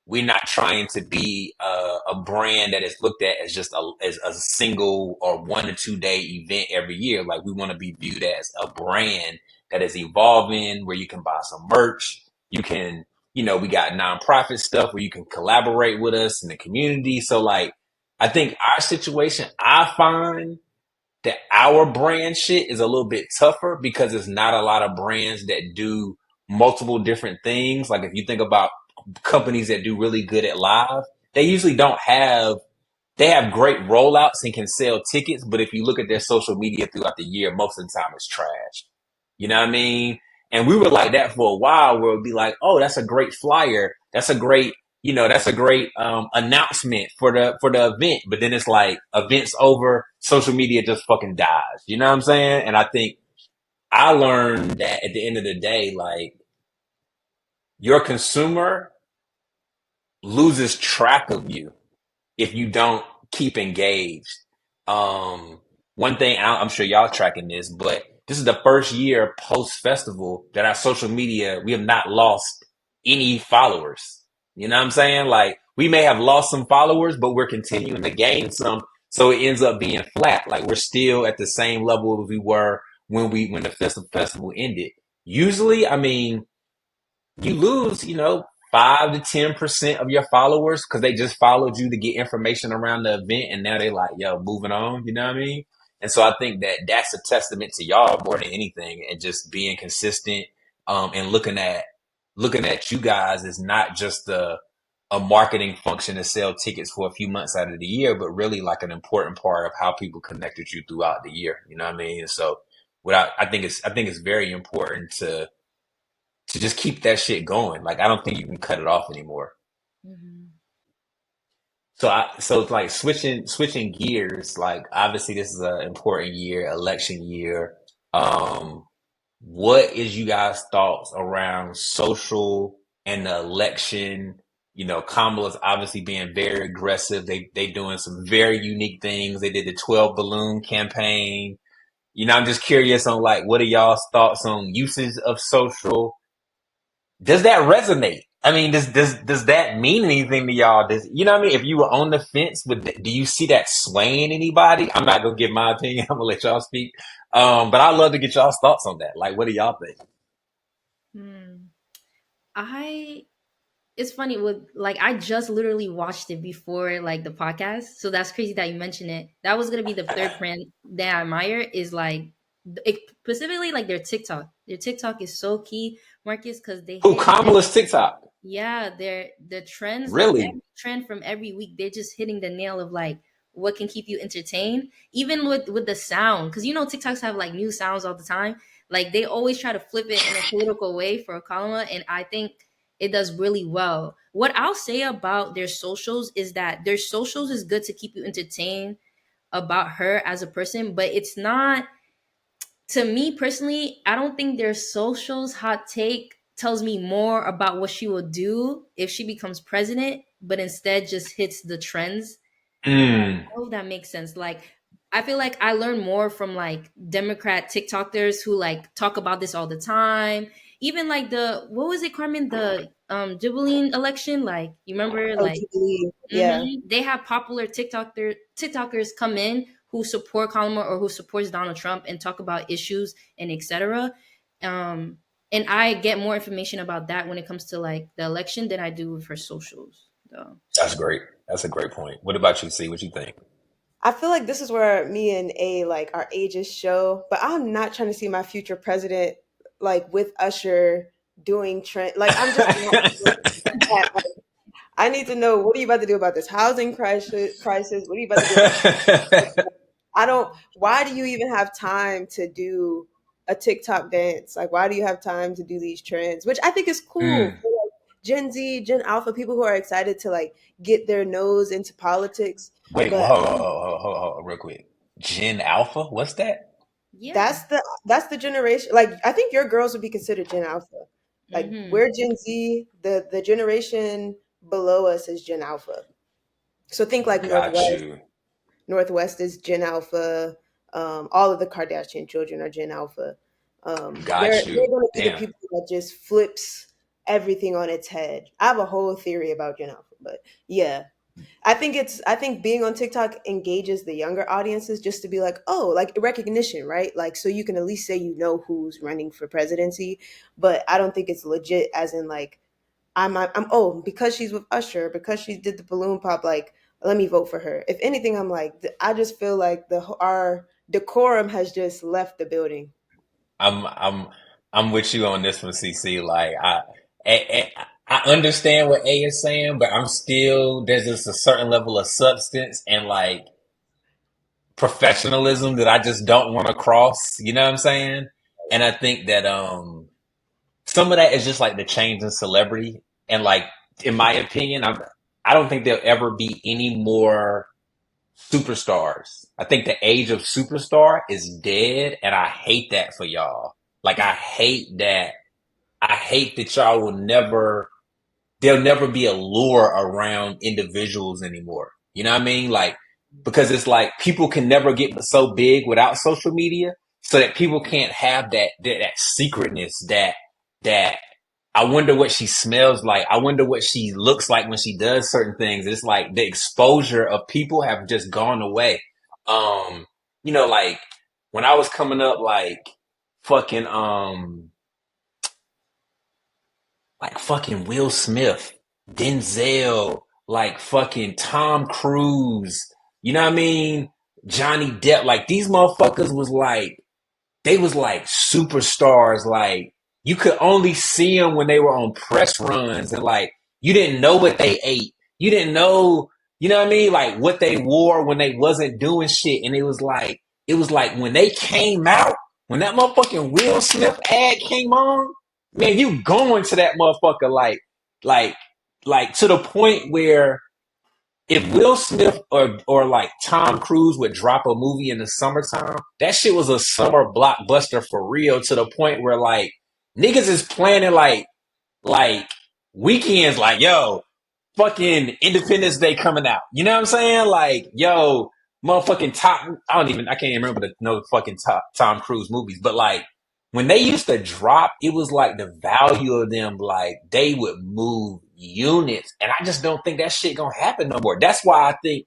we're not trying to be a brand that is looked at as just as a single or 1 to 2 day event every year. Like we want to be viewed as a brand that is evolving, where you can buy some merch. You can, we got nonprofit stuff where you can collaborate with us in the community. So like, I think our situation, I find that our brand shit is a little bit tougher because there's not a lot of brands that do multiple different things. Like if you think about companies that do really good at live, they usually don't have they have great rollouts and can sell tickets, but if you look at their social media throughout the year, most of the time it's trash. You know what I mean? And we were like that for a while, where it'd be like, oh, that's a great flyer. That's a great announcement for the event. But then it's like events over, social media just fucking dies. You know what I'm saying? And I think I learned that at the end of the day, like your consumer loses track of you if you don't keep engaged. One thing I'm sure y'all tracking this, but this is the first year post festival that our social media, we have not lost any followers. You know what I'm saying? Like we may have lost some followers, but we're continuing to gain some. So it ends up being flat. Like we're still at the same level as we were when the festival ended. Usually, I mean, you lose, 5 to 10% of your followers because they just followed you to get information around the event, and now they like, yo, moving on. You know what I mean? And so I think that that's a testament to y'all more than anything, and just being consistent, and looking at you guys is not just a marketing function to sell tickets for a few months out of the year, but really like an important part of how people connect with you throughout the year. You know what I mean? And so, I think it's very important to just keep that shit going. Like I don't think you can cut it off anymore. Mhm. So it's like switching gears. Like obviously this is an important year, election year. Um, what is you guys' thoughts around social and the election? Kamala's obviously being very aggressive. They doing some very unique things. They did the 12 balloon campaign. I'm just curious on like what are y'all's thoughts on usage of social? Does that resonate? I mean, does that mean anything to y'all? You know what I mean? If you were on the fence with, do you see that swaying anybody? I'm not gonna give my opinion. I'm gonna let y'all speak. But I'd love to get y'all's thoughts on that. Like, what do y'all think? Hmm. I it's funny with like I just literally watched it before like the podcast, so that's crazy that you mentioned it. That was gonna be the third brand that I admire is like specifically like their TikTok. Their TikTok is so key, Marcus, because they Who hit Kamala's TikTok? yeah, they're the trends, like Really? every trend from every week, they're just hitting the nail of like what can keep you entertained, even with the sound, because TikToks have like new sounds all the time. Like they always try to flip it in a political way for a column, and I think it does really well. What I'll say about their socials is that their socials is good to keep you entertained about her as a person, but it's not to me personally, I don't think their socials hot take tells me more about what she will do if she becomes president, but instead just hits the trends. Mm. I hope that makes sense. Like, I feel like I learn more from like Democrat TikTokers who like talk about this all the time. Even like the what was it, Carmen? The Jubilee election. Like, you remember Oh, like Jubilee. Yeah. they have popular TikTokers come in who support Kamala or who supports Donald Trump and talk about issues and etc. Um, and I get more information about that when it comes to like the election than I do with her socials. Though. That's great. That's a great point. What about you, C? What you think? I feel like this is where me and A like our ages show, but I'm not trying to see my future president like with Usher doing trend. Like I'm just not doing that. I need to know, what are you about to do about this housing crisis? What are you about to do about I don't why do you even have time to do a TikTok dance? Like, why do you have time to do these trends? Which I think is cool Mm. for like Gen Z, Gen Alpha, people who are excited to like get their nose into politics. Wait, But hold, real quick. Gen Alpha? What's that? Yeah. that's the generation. Like, I think your girls would be considered Gen Alpha. Like, Mm-hmm. we're Gen Z, the generation below us is Gen Alpha. So think like Got Northwest. you. Northwest is Gen Alpha. All of the Kardashian children are Gen Alpha. Got They're you. going to be the Damn. people that just flips everything on its head. I have a whole theory about Gen Alpha, but yeah, I think being on TikTok engages the younger audiences just to be like, oh, like recognition, right? Like, so you can at least say you know who's running for presidency, but I don't think it's legit as in like I'm oh, because she's with Usher, because she did the balloon pop, like, let me vote for her. If anything, I'm like, I just feel like our decorum has just left the building. I'm I'm I'm with you on this one, CC. Like I understand what A is saying, but I'm still there's just a certain level of substance and like professionalism that I just don't want to cross. You know what I'm saying? And I think that some of that is just like the change in celebrity. And like in my opinion, I don't think there'll ever be any more superstars. I think the age of superstar is dead, and I hate that for y'all. Like I hate that y'all will never there'll never be a lure around individuals anymore. You know what I mean? Like, because it's like people can never get so big without social media, so that people can't have that secretness, that I wonder what she smells like. I wonder what she looks like when she does certain things. It's like the exposure of people have just gone away. Um, like when I was coming up, fucking fucking Will Smith, Denzel, like fucking Tom Cruise, you know what I mean? Johnny Depp, like these motherfuckers they was like superstars. Like you could only see them when they were on press runs, and like you didn't know what they ate. You didn't know, you know what I mean? Like what they wore when they wasn't doing shit. And it was like when they came out, when that motherfucking Will Smith ad came on, man, you going to that motherfucker like, like to the point where if Will Smith or like Tom Cruise would drop a movie in the summertime, that shit was a summer blockbuster for real, to the point where like niggas is planning like weekends, like yo, fucking Independence Day coming out. You know what I'm saying? Like yo, motherfucking top. I can't even remember the no fucking Tom Cruise movies, but like when they used to drop, it was like the value of them, like they would move units, and I just don't think that shit gonna happen no more. That's why I think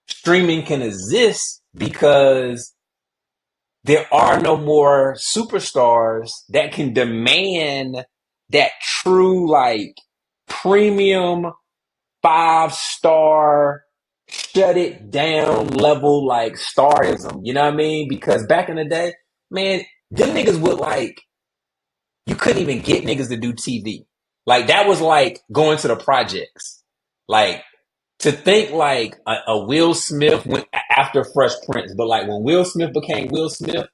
streaming can exist, because there are no more superstars that can demand that true like premium 5-star shut it down level like starism. You know what I mean? Because back in the day, man, them niggas would like you couldn't even get niggas to do TV. Like that was like going to the projects. Like to think like a Will Smith went after Fresh Prince, but like when Will Smith became Will Smith,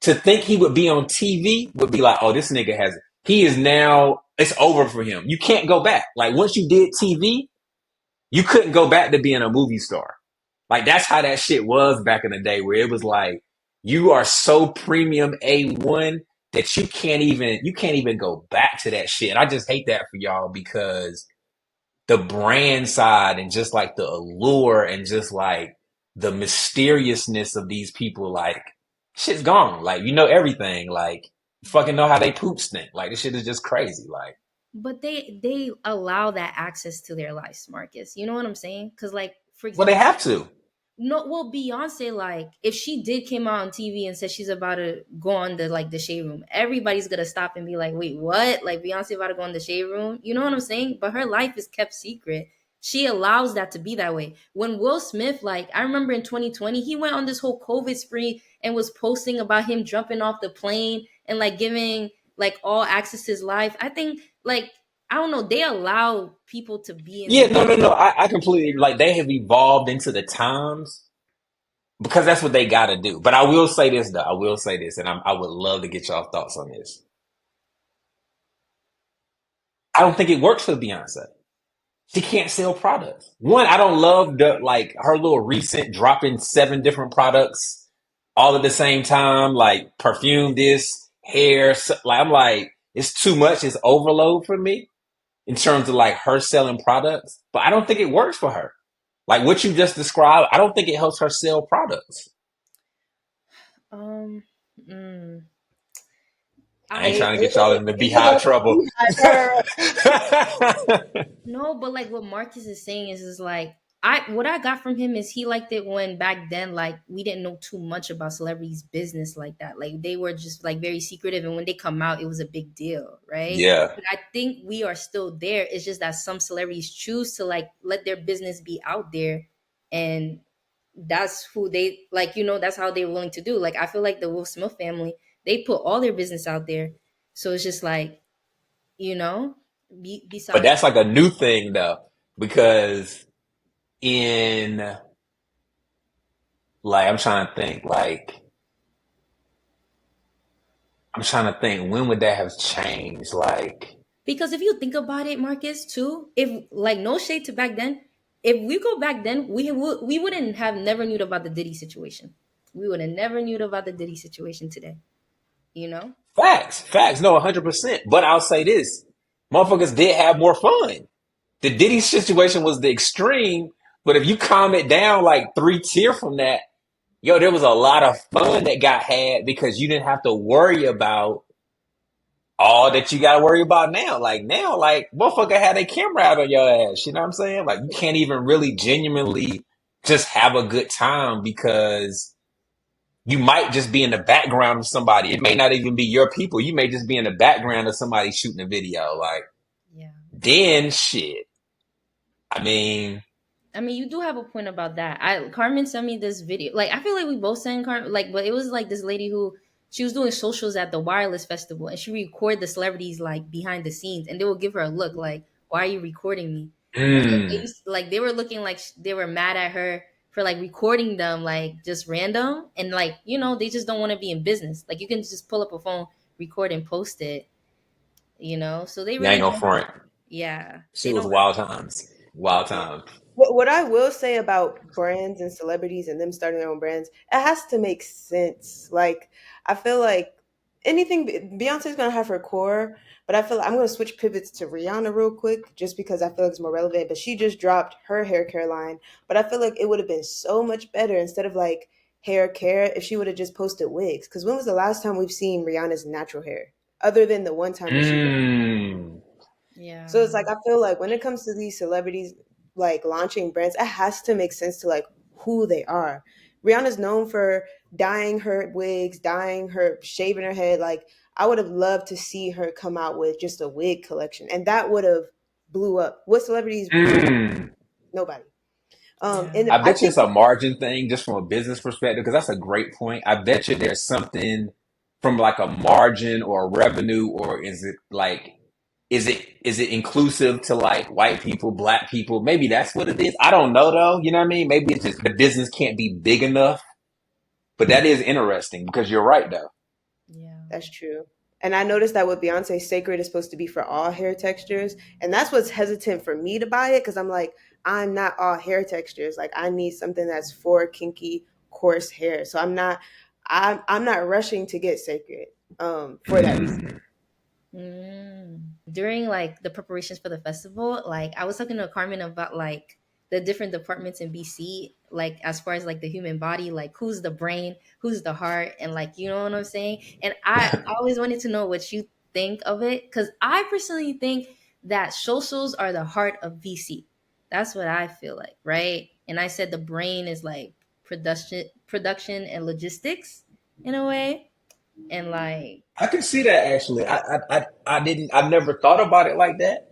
to think he would be on TV would be like, oh, this nigga he is now, it's over for him. You can't go back. Like once you did TV, you couldn't go back to being a movie star. Like that's how that shit was back in the day, where it was like you are so premium A1 that you can't even go back to that shit. And I just hate that for y'all, because the brand side and just like the allure and just like the mysteriousness of these people, like shit's gone. Like you know everything. Like you fucking know how they poop stink. Like this shit is just crazy. Like But they allow that access to their lives, Marcus. You know what I'm saying? Because like, for well, they example, have to. no, well, Beyonce, like, if she did came out on TV and said she's about to go on the shade room, everybody's gonna stop and be like, wait, what? Like Beyonce about to go on the shade room? You know what I'm saying? But her life is kept secret. She allows that to be that way. When Will Smith, like, I remember in 2020, he went on this whole COVID spree and was posting about him jumping off the plane and like giving like all access to his life. I think like I don't know, they allow people to be in Yeah, these. no. I completely like they have evolved into the times because that's what they got to do. But I will say this though. I will say this, and I would love to get y'all thoughts on this. I don't think it works for Beyonce. She can't sell products. One, I don't love the like her little recent dropping 7 different products all at the same time, like perfume, this hair. Like I'm like, it's too much. It's overload for me in terms of like her selling products. But I don't think it works for her. Like what you just described, I don't think it helps her sell products. Um, mm, I ain't I trying to get y'all in the beehive trouble. no, but like what Marcus is saying is like what I got from him is he liked it when back then like we didn't know too much about celebrities' business like that. Like they were just like very secretive, and when they come out, it was a big deal, right? Yeah. And I think we are still there. It's just that some celebrities choose to like let their business be out there, and that's who they like. That's how they're willing to do. Like I feel like the Will Smith family, they put all their business out there, so it's just like you know. But Besides, that's like a new thing though, because in like I'm trying to think when would that have changed? Like because if you think about it, Marcus, too, if like no shade to back then, if we go back then, we wouldn't have never knew about the Diddy situation. We would have never knew about the Diddy situation today. You know? facts, no, 100%. But I'll say this: motherfuckers did have more fun. The Diddy situation was the extreme, but if you calm it down like 3 tier from that, yo, there was a lot of fun that got had because you didn't have to worry about all that you got to worry about now. Like now, like motherfucker had a camera out on your ass. You know what I'm saying? Like you can't even really genuinely just have a good time because you might just be in the background of somebody. It may not even be your people. You may just be in the background of somebody shooting a video. Like Yeah. then shit. I mean, You do have a point about that. Carmen sent me this video. Like, I feel like we both sent Carmen. Like, but it was like this lady who she was doing socials at the Wireless Festival, and she record the celebrities like behind the scenes, and they will give her a look like, "Why are you recording me?" And so they mm, like they were looking like they were mad at her for like recording them like just random, and like they just don't want to be in business. Like you can just pull up a phone, record, and post it. So they you ain't really gonna front. yeah, She they was don't. wild times. Wild Yeah. times. What I will say about brands and celebrities and them starting their own brands, it has to make sense. Like, I feel like Beyonce's gonna have her core, but I feel like I'm gonna switch pivots to Rihanna real quick, just because I feel like it's more relevant. But she just dropped her hair care line, but I feel like it would have been so much better instead of like hair care if she would have just posted wigs. Because when was the last time we've seen Rihanna's natural hair, other than the one time when she went? Mm. So Yeah. it's like I feel like when it comes to these celebrities like launching brands, it has to make sense to like who they are. Rihanna's known for dyeing her wigs, dyeing her, shaving her head. Like I would have loved to see her come out with just a wig collection, and that would have blew up. What celebrities blew up? Mm. Nobody. Yeah. And I I bet you think it's a margin thing just from a business perspective, because that's a great point. I bet you there's something from like a margin or a revenue, or is it like, is it inclusive to like white people, black people? Maybe that's what it is. I don't know though. You know what I mean? Maybe it's just the business can't be big enough. But that is interesting because you're right though. Yeah. that's true. And I noticed that with Beyonce, Sacred is supposed to be for all hair textures. And that's what's hesitant for me to buy it because I'm like, I'm not all hair textures. Like I need something that's for kinky, coarse hair. So I'm not rushing to get Sacred for that reason. Mm. During like the preparations for the festival, like I was talking to Carmen about like the different departments in BC, like as far as like the human body, like who's the brain, who's the heart, and like you know what I'm saying. And I always wanted to know what you think of it because I personally think that socials are the heart of BC. That's what I feel like, right? And I said the brain is like production and logistics in a way, and like I can see that actually. I never thought about it like that,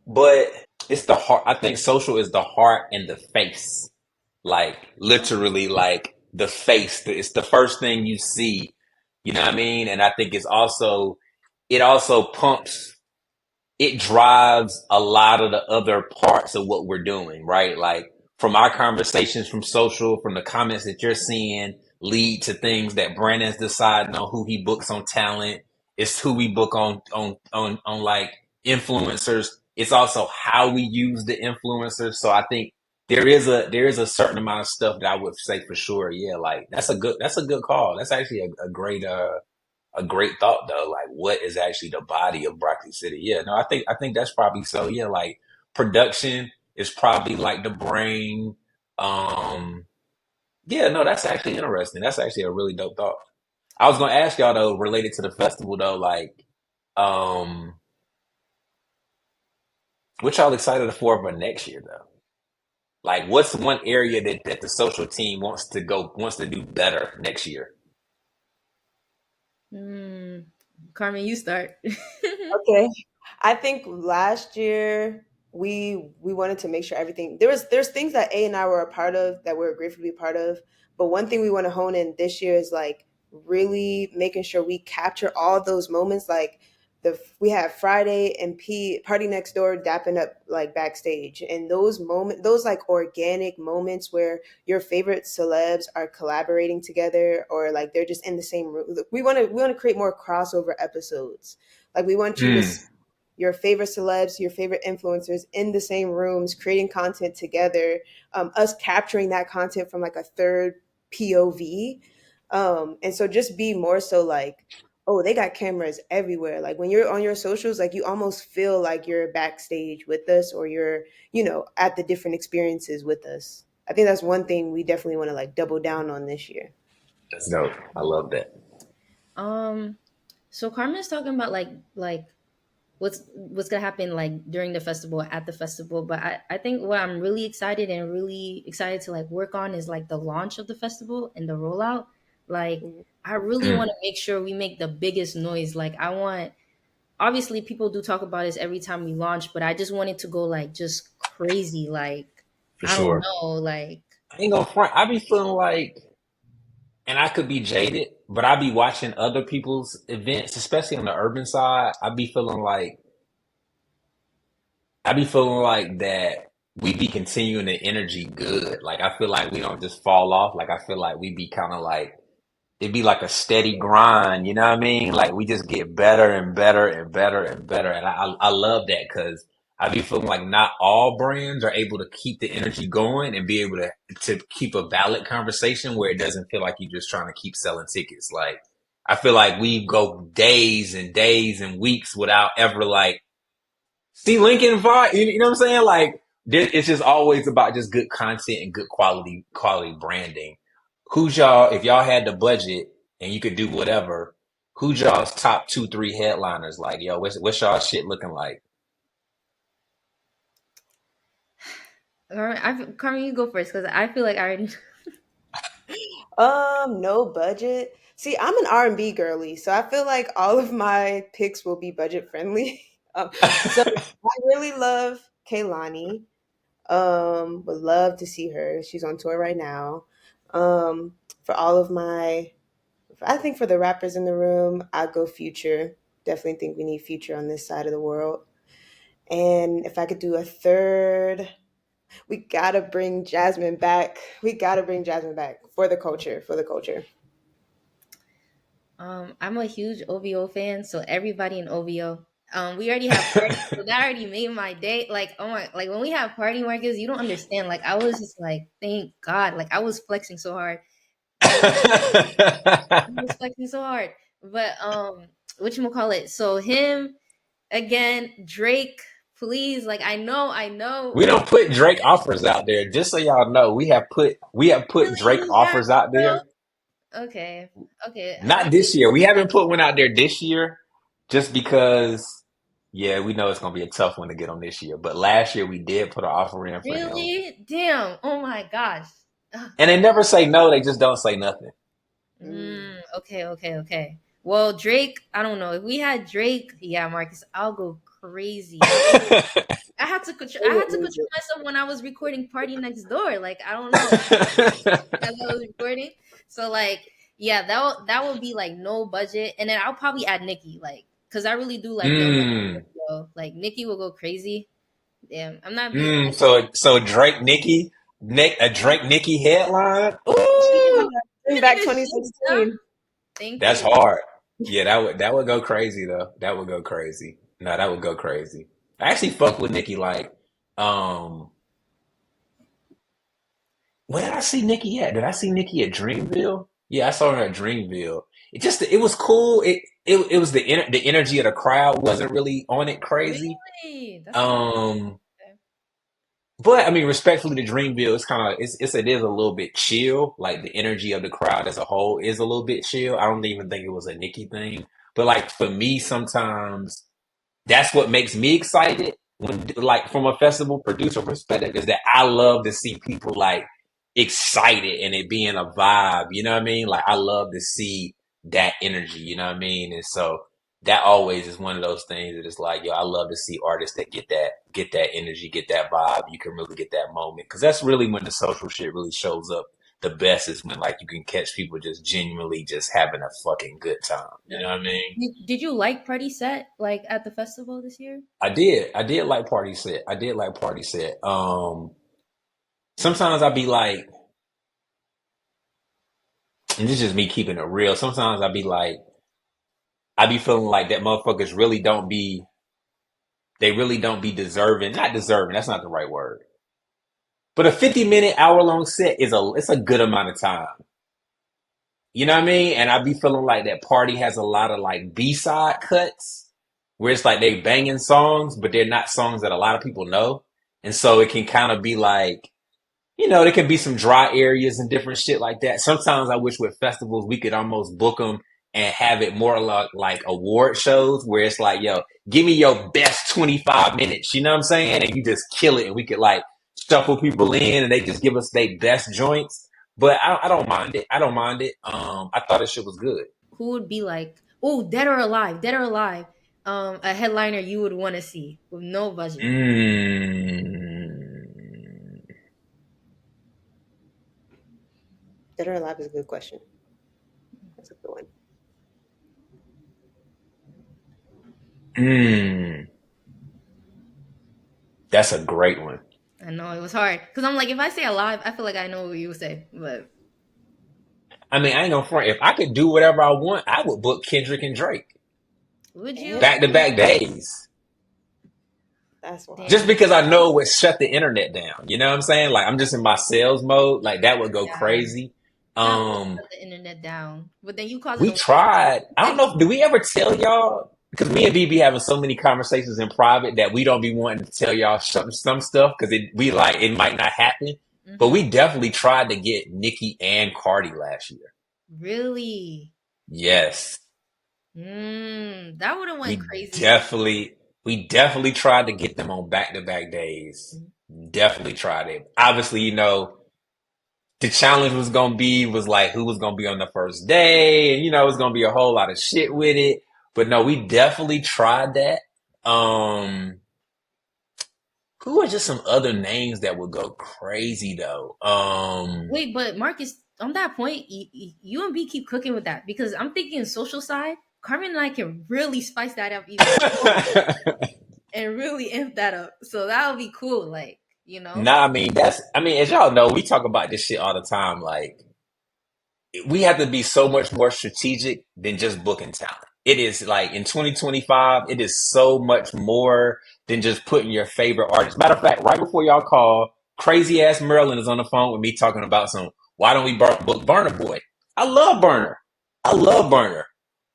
but it's the heart. I think social is the heart and the face. Like literally like the face. It's the first thing you see. You know what I mean? And I think it also pumps it drives a lot of the other parts of what we're doing, right? Like from our conversations from social, from the comments that you're seeing lead to things that Brandon's deciding on who he books on talent. It's who we book on like influencers. It's also how we use the influencers. So I think there is a certain amount of stuff that I would say for sure. Yeah, like that's a good call. That's actually a great thought though. Like, what is actually the body of Broccoli City? Yeah, no, I think that's probably so. Yeah, like production is probably like the brain. Um, yeah, no, that's actually interesting. That's actually a really dope thought. I was gonna ask y'all though, related to the festival though, like, um, what y'all excited for next year though? Like, what's one area that the social team wants to do better next year? Mm, Carmen, you start. Okay. I think last year we wanted to make sure everything there's things that A and I were a part of that we're grateful to be a part of. But one thing we want to hone in this year is like really making sure we capture all those moments. Like we have Friday and P Party Next Door dapping up like backstage, and those like organic moments where your favorite celebs are collaborating together or like they're just in the same room. We want to create more crossover episodes. Like we want you to Mm, see your favorite celebs, your favorite influencers in the same rooms, creating content together, us capturing that content from like a third POV. And so just be more so like, oh, they got cameras everywhere. Like when you're on your socials, like you almost feel like you're backstage with us or you're, at the different experiences with us. I think that's one thing we definitely want to like double down on this year. that's dope. I love that. um, so Carmen's talking about like what's gonna happen like during the festival at the festival, but I think what I'm really excited and really excited to like work on is like the launch of the festival and the rollout. Like Mhm. I really Mm, want to make sure we make the biggest noise. Like I want, obviously people do talk about this every time we launch, but I just want it to go like just crazy. Like for I don't sure. know, like I ain't gonna front. I be feeling like, and I could be jaded, but I be watching other people's events, especially on the urban side. I be feeling like that we be continuing the energy good. Like I feel like we don't just fall off. Like I feel like we be kind of like it'd be like a steady grind. You know what I mean? Like we just get better and better and better and better. And I love that because I be feeling like not all brands are able to keep the energy going and be able to keep a valid conversation where it doesn't feel like you're just trying to keep selling tickets. Like I feel like we go days and days and weeks without ever like see Lincoln vibe. You know what I'm saying? Like it's just always about just good content and good quality branding. Who's y'all? If y'all had the budget and you could do whatever, who's y'all's top two, three headliners? Like yo, what's y'all shit looking like? Carmen, you go first because I feel like I already. No budget. See, I'm an R&B girly, so I feel like all of my picks will be budget friendly. So I really love Kaylani. Would love to see her. She's on tour right now. For all of my, I think for the rappers in the room, I'd go Future. Definitely think we need Future on this side of the world. And if I could do a third, we gotta bring Jasmine back. We gotta bring Jasmine back for the culture. For the culture. I'm a huge OVO fan, so everybody in OVO. We already have party, so that already made my day. Like, oh my, like when we have party markets, you don't understand. Like, I was just like, thank God. Like, I was flexing so hard, but I was flexing so hard. But what you call it? So him again, Drake. Please, like, I know. We don't put Drake offers out there. Just so y'all know, we have put Drake Really, yeah, offers out bro. there. Okay, okay. Not this year. We haven't put one out there this year just because, yeah, we know it's going to be a tough one to get on this year. But last year we did put an offer in for him. Really, damn. Oh my gosh. Ugh. And they never say no, they just don't say nothing. Mm. Okay, okay, okay. Well, Drake, I don't know. If we had Drake, yeah, Marcus, I'll go crazy. I had to control. I had to control myself when I was recording Party Next Door. Like I don't know, as I was recording. So like, yeah, that will be like no budget, and then I'll probably add Nicki. Like because I really do like them. Mm. Like Nicki will go crazy. Damn, I'm not being like So Drake a Drake Nicki headline. Ooh, Bring you back niggas jinxed up. 2016. Thank that's you. hard. Yeah, that would go crazy though. That would go crazy. No, that would go crazy. I actually fuck with Nicki like um where did I see Nicki at? Did I see Nicki at Dreamville? Yeah, I saw her at Dreamville. It was cool. It was the energy of the crowd wasn't really on it crazy. Really? That's not Um okay. But I mean, respectfully to Dreamville, it's kind of it is a little bit chill. Like the energy of the crowd as a whole is a little bit chill. I don't even think it was a Nicki thing. But like for me, sometimes that's what makes me excited when like from a festival producer perspective is that I love to see people like excited and it being a vibe, you know what I mean? Like I love to see that energy, you know what I mean? And so that always is one of those things that is like, yo, I love to see artists that get that energy, get that vibe. You can really get that moment because that's really when the social shit really shows up. The best is when like you can catch people just genuinely just having a fucking good time. You know what I mean? Did you like Party Set like at the festival this year? I did. I did like Party Set. Sometimes I'd be like, and this is just me keeping it real. Sometimes I'd be like, I be feeling like that motherfuckers really don't be deserving. Not deserving. That's not the right word. But a 50-minute, hour-long set it's a good amount of time. You know what I mean? And I be feeling like that party has a lot of like B-side cuts where it's like they banging songs, but they're not songs that a lot of people know. And so it can kind of be like, there can be some dry areas and different shit like that. Sometimes I wish with festivals we could almost book them and have it more like award shows where it's like, yo, give me your best 25 minutes. You know what I'm saying? And you just kill it and we could like shuffle people in and they just give us their best joints. But I don't mind it. I don't mind it. I thought this shit was good. Who would be like, oh, Dead or Alive, Dead or Alive, a headliner you would want to see with no budget? Mm. Dead or Alive is a good question. That's a good one. Mm. That's a great one. I know it was hard because I'm like, if I say Alive, I feel like I know what you would say, but I mean, I ain't gonna front. If I could do whatever I want, I would book Kendrick and Drake would you? back to back days. That's wild. Just because I know it would shut the internet down. You know what I'm saying? Like I'm just in my sales mode. Like that would go Yeah. crazy. That would shut the internet down, but then you cause it We a tried. I don't know. Do we ever tell y'all? Because me and B be having so many conversations in private that we don't be wanting to tell y'all some stuff because it might not happen. But Mhm. we definitely tried to get Nicki and Cardi last year. Really? Yes. That would have went We crazy. definitely tried to get them on back to back days. Definitely tried it. Obviously, the challenge was like who was gonna be on the first day, and it was gonna be a whole lot of shit with it. But no, we definitely tried that. Who are just some other names that would go crazy though? Wait, but Marcus, on that point, you and B keep cooking with that because I'm thinking social side. Carmen and I can really spice that up even more and really amp that up. So that would be cool, like Nah, as y'all know, we talk about this shit all the time. Like, we have to be so much more strategic than just booking talent. It is like in 2025, it is so much more than just putting your favorite artist. Matter of fact, right before y'all call, crazy ass Merlin is on the phone with me talking about why don't we book Burner Boy? I love Burner. I love Burner.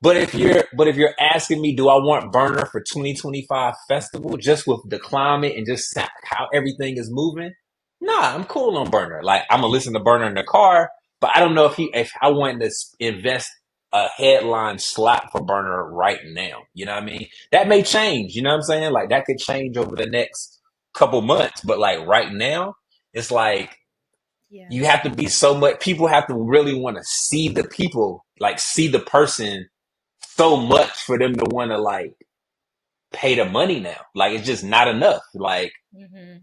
But if you're asking me, do I want Burner for 2025 festival just with the climate and just how everything is moving? Nah, I'm cool on Burner. Like I'm gonna listen to Burner in the car, but I don't know if I want to invest a headline slot for Burner right now. You know what I mean? That may change. You know what I'm saying? Like that could change over the next couple months. But like right now, it's like yeah. you have to be so much. People have to really want to see the people, like see the person so much for them to want to like pay the money now. Like it's just not enough. Like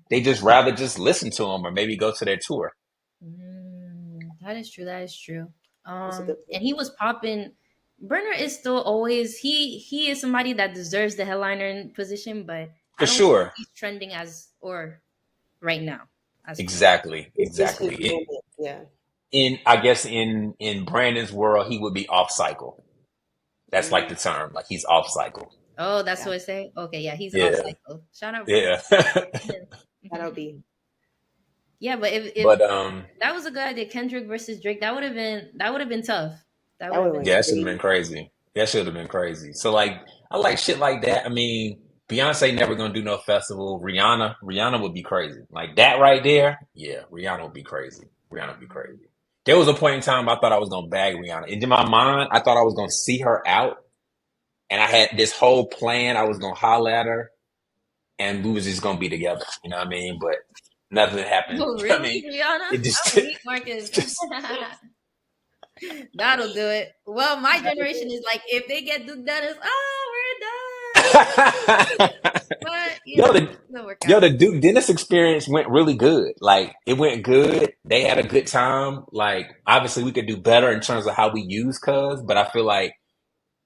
they just rather just listen to them or maybe go to their tour. That is true. That is true. That's a good And he was popping Burner is still always he is somebody that deserves the headliner position, but For I don't think sure. he's trending as or right now as for. Exactly. It's just his Exactly. moment. Yeah. I guess in Brandon's world, he would be off cycle. That's like Mm, the term. Like he's off cycle. Oh, that's yeah. what I say. Okay, yeah, he's off Yeah. cycle. Shout out Burner. Yeah. That'll be. Yeah, but if But that was a good idea, Kendrick versus Drake, that would have been tough. That That would would have have been went yeah, that should have crazy. been crazy. That should have been crazy. So like I like shit like that. I mean, Beyonce never gonna do no festival. Rihanna would be crazy. Like that right there, yeah, Rihanna would be crazy. Rihanna would be crazy. There was a point in time I thought I was gonna bag Rihanna. In my mind, I thought I was gonna see her out, and I had this whole plan. I was gonna holler at her, and we was just gonna be together. You know what I mean? But nothing happened. Oh, You know what I really, mean? Rihanna? It just, I'm weak, Marcus. it's just That'll do it. Well, my generation is like, if they get Duke Dennis, oh, we're done. But yo, the it'll work Yo, out. the Duke Dennis experience went really good. Like, it went good. They had a good time. Like, obviously, we could do better in terms of how we use Cuz, but I feel like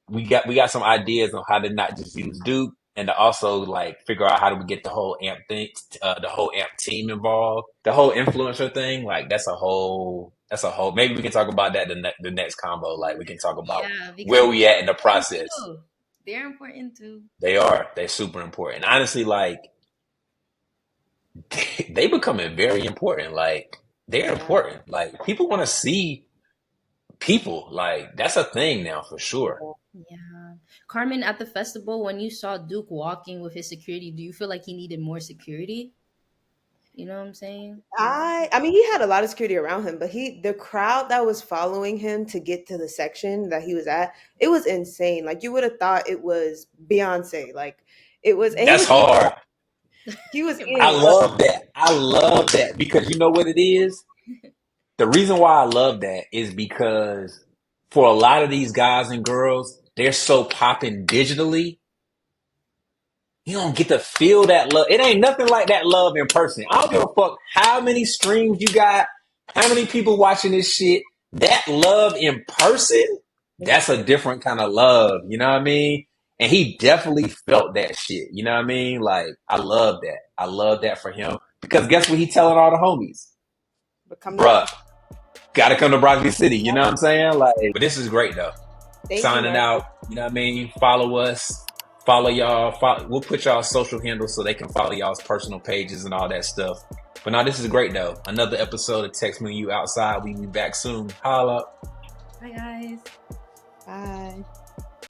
we got some ideas on how to not just use Duke and to also like figure out how do we get the whole amp thing, the whole amp team involved, the whole influencer thing. Like, that's a whole. Maybe we can talk about that the next combo. Like, we can talk about Yeah, because where we they're at in the important process. too. They're important too. They're super important. Honestly, like. They becoming very important. Like they're Yeah. important. Like people want to see people. Like that's a thing now for sure. Yeah. Carmen, at the festival, when you saw Duke walking with his security, do you feel like he needed more security? You know what I'm saying? I mean, he had a lot of security around him, but the crowd that was following him to get to the section that he was at, it was insane. Like you would have thought it was Beyonce. Like it was, and That's hard. he was I eating up. love that. I love that because you know what it is? The reason why I love that is because for a lot of these guys and girls, they're so popping digitally. You don't get to feel that love. It ain't nothing like that love in person. I don't give a fuck how many streams you got, how many people watching this shit. That love in person, that's a different kind of love. You know what I mean? And he definitely felt that shit. You know what I mean? Like, I love that. I love that for him. Because guess what he telling all the homies? But come to Bruh, Brock. gotta come to Broadway City. You know what I'm saying? Like, but this is great though. Thank you, Signing Mark. out. You know what I mean? Follow us. Follow y'all. We'll put y'all's social handles so they can follow y'all's personal pages and all that stuff. But now this is great though. Another episode of Text Me When You Outside. We be back soon. Holla. Bye, guys. Bye.